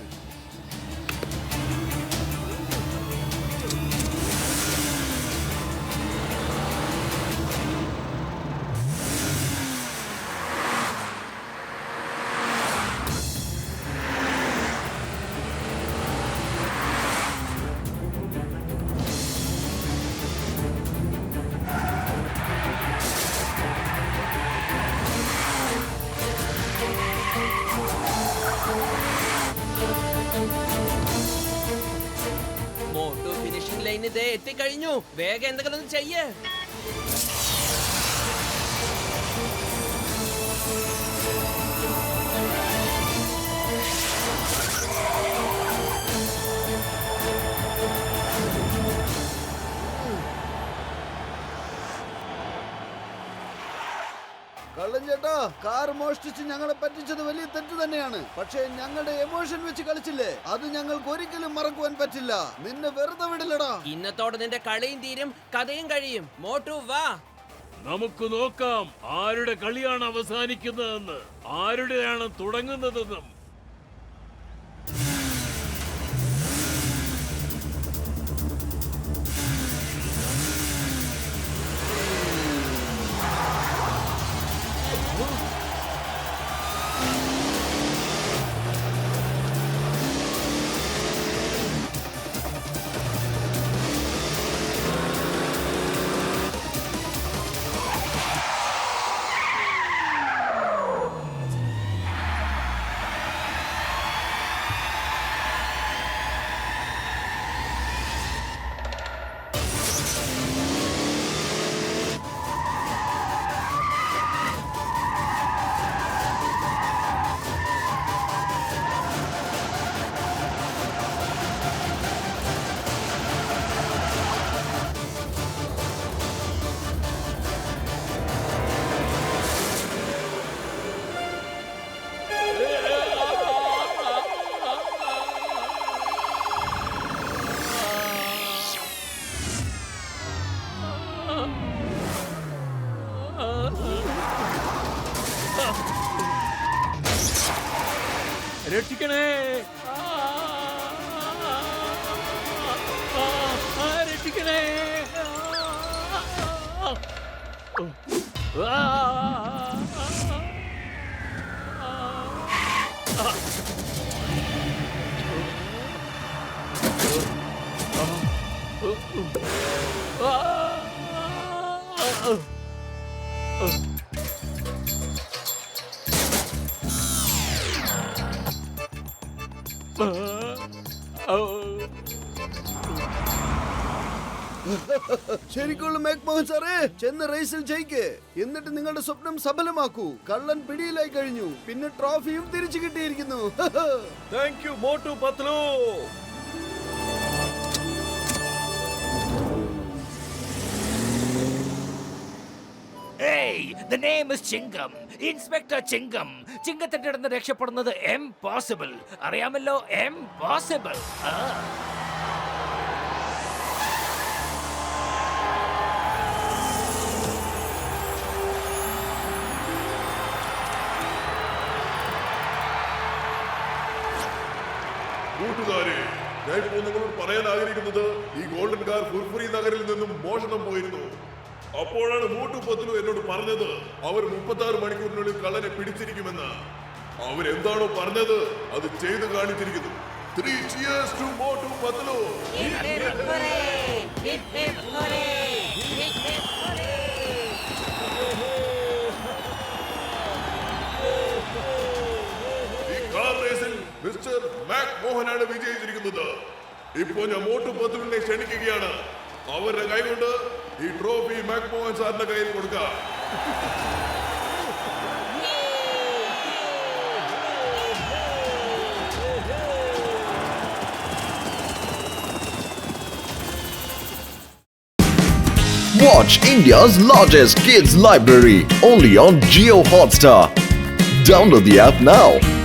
മോട്ടു ഫിനിഷിംഗ് ലൈൻ ഇതേ എത്തിക്കഴിഞ്ഞു. വേഗം എന്തെങ്കിലും ഒന്ന് ചെയ്യ്. കള്ളൻ ചേട്ടാ, കാർ മോഷ്ടിച്ച് ഞങ്ങളെ പറ്റിച്ചത് വലിയ തെറ്റ് തന്നെയാണ്. പക്ഷേ ഞങ്ങളുടെ എമോഷൻ വെച്ച് കളിച്ചില്ലേ, അത് ഞങ്ങൾക്ക് ഒരിക്കലും മറക്കുവാൻ പറ്റില്ല. നിന്നെ വെറുതെ വിടില്ലടാ. ഇന്നത്തോടെ നിന്റെ കളിയും തീരും, കഥയും കഴിയും. മോട്ടു വാ. നമുക്ക് നോക്കാം ആരുടെ കളിയാണ് അവസാനിക്കുന്നതെന്ന്, ആരുടെയാണ് തുടങ്ങുന്നതെന്നും. രക്ഷിക്കണേ, രക്ഷിക്കണേ. ശരിക്കുള്ള മാക്മോഹൻ സാറേ, ചെന്ന് റേസിൽ ജയിക്ക്. എന്നിട്ട് നിങ്ങളുടെ സ്വപ്നം സഫലമാക്കൂ. കള്ളൻ പിടിയിലായി കഴിഞ്ഞു, പിന്നെ ട്രോഫിയും തിരിച്ചു കിട്ടിയിരിക്കുന്നു. Thank you Motu Patlu. Hey, the name is Chingam. Inspector Chingam. ചിങ്കത്തിന്റെ അടുത്ത് രക്ഷപ്പെടുന്നത് impossible. അറിയാമല്ലോ, impossible. കൂട്ടുകാരെ, ഞാനിപ്പോ നിങ്ങളോട് പറയാൻ ആഗ്രഹിക്കുന്നത്, ഈ ഗോൾഡൻ കാർ ഫുർഫുറി നഗരിൽ നിന്നും മോഷണം പോയിരുന്നു. അപ്പോഴാണ് മോട്ടു പത്ലു എന്നോട് പറഞ്ഞത് അവർ 36 മണിക്കൂറിനുള്ളിൽ കള്ളനെ പിടിച്ചിരിക്കുമെന്ന്. അവരെന്താണോ പറഞ്ഞത് അത് ചെയ്ത് കാണിച്ചിരിക്കുന്നു. 3 cheers to മോട്ടു പത്ലു. ഈ കാർ റേസിൽ മിസ്റ്റർ മാക് മോഹനാണ് വിജയിച്ചിരിക്കുന്നത്. ഇപ്പോ ഞാൻ മോട്ടു പത്ലുവിനെ ക്ഷണിക്കുകയാണ്. അവരുടെ കൈകൊണ്ട് ഈ ട്രോഫി മാക് മോഹൻ സാറിന്റെ കയ്യിൽ കൊടുക്കാം. Watch India's largest kids library only on Jio Hotstar. Download the app now.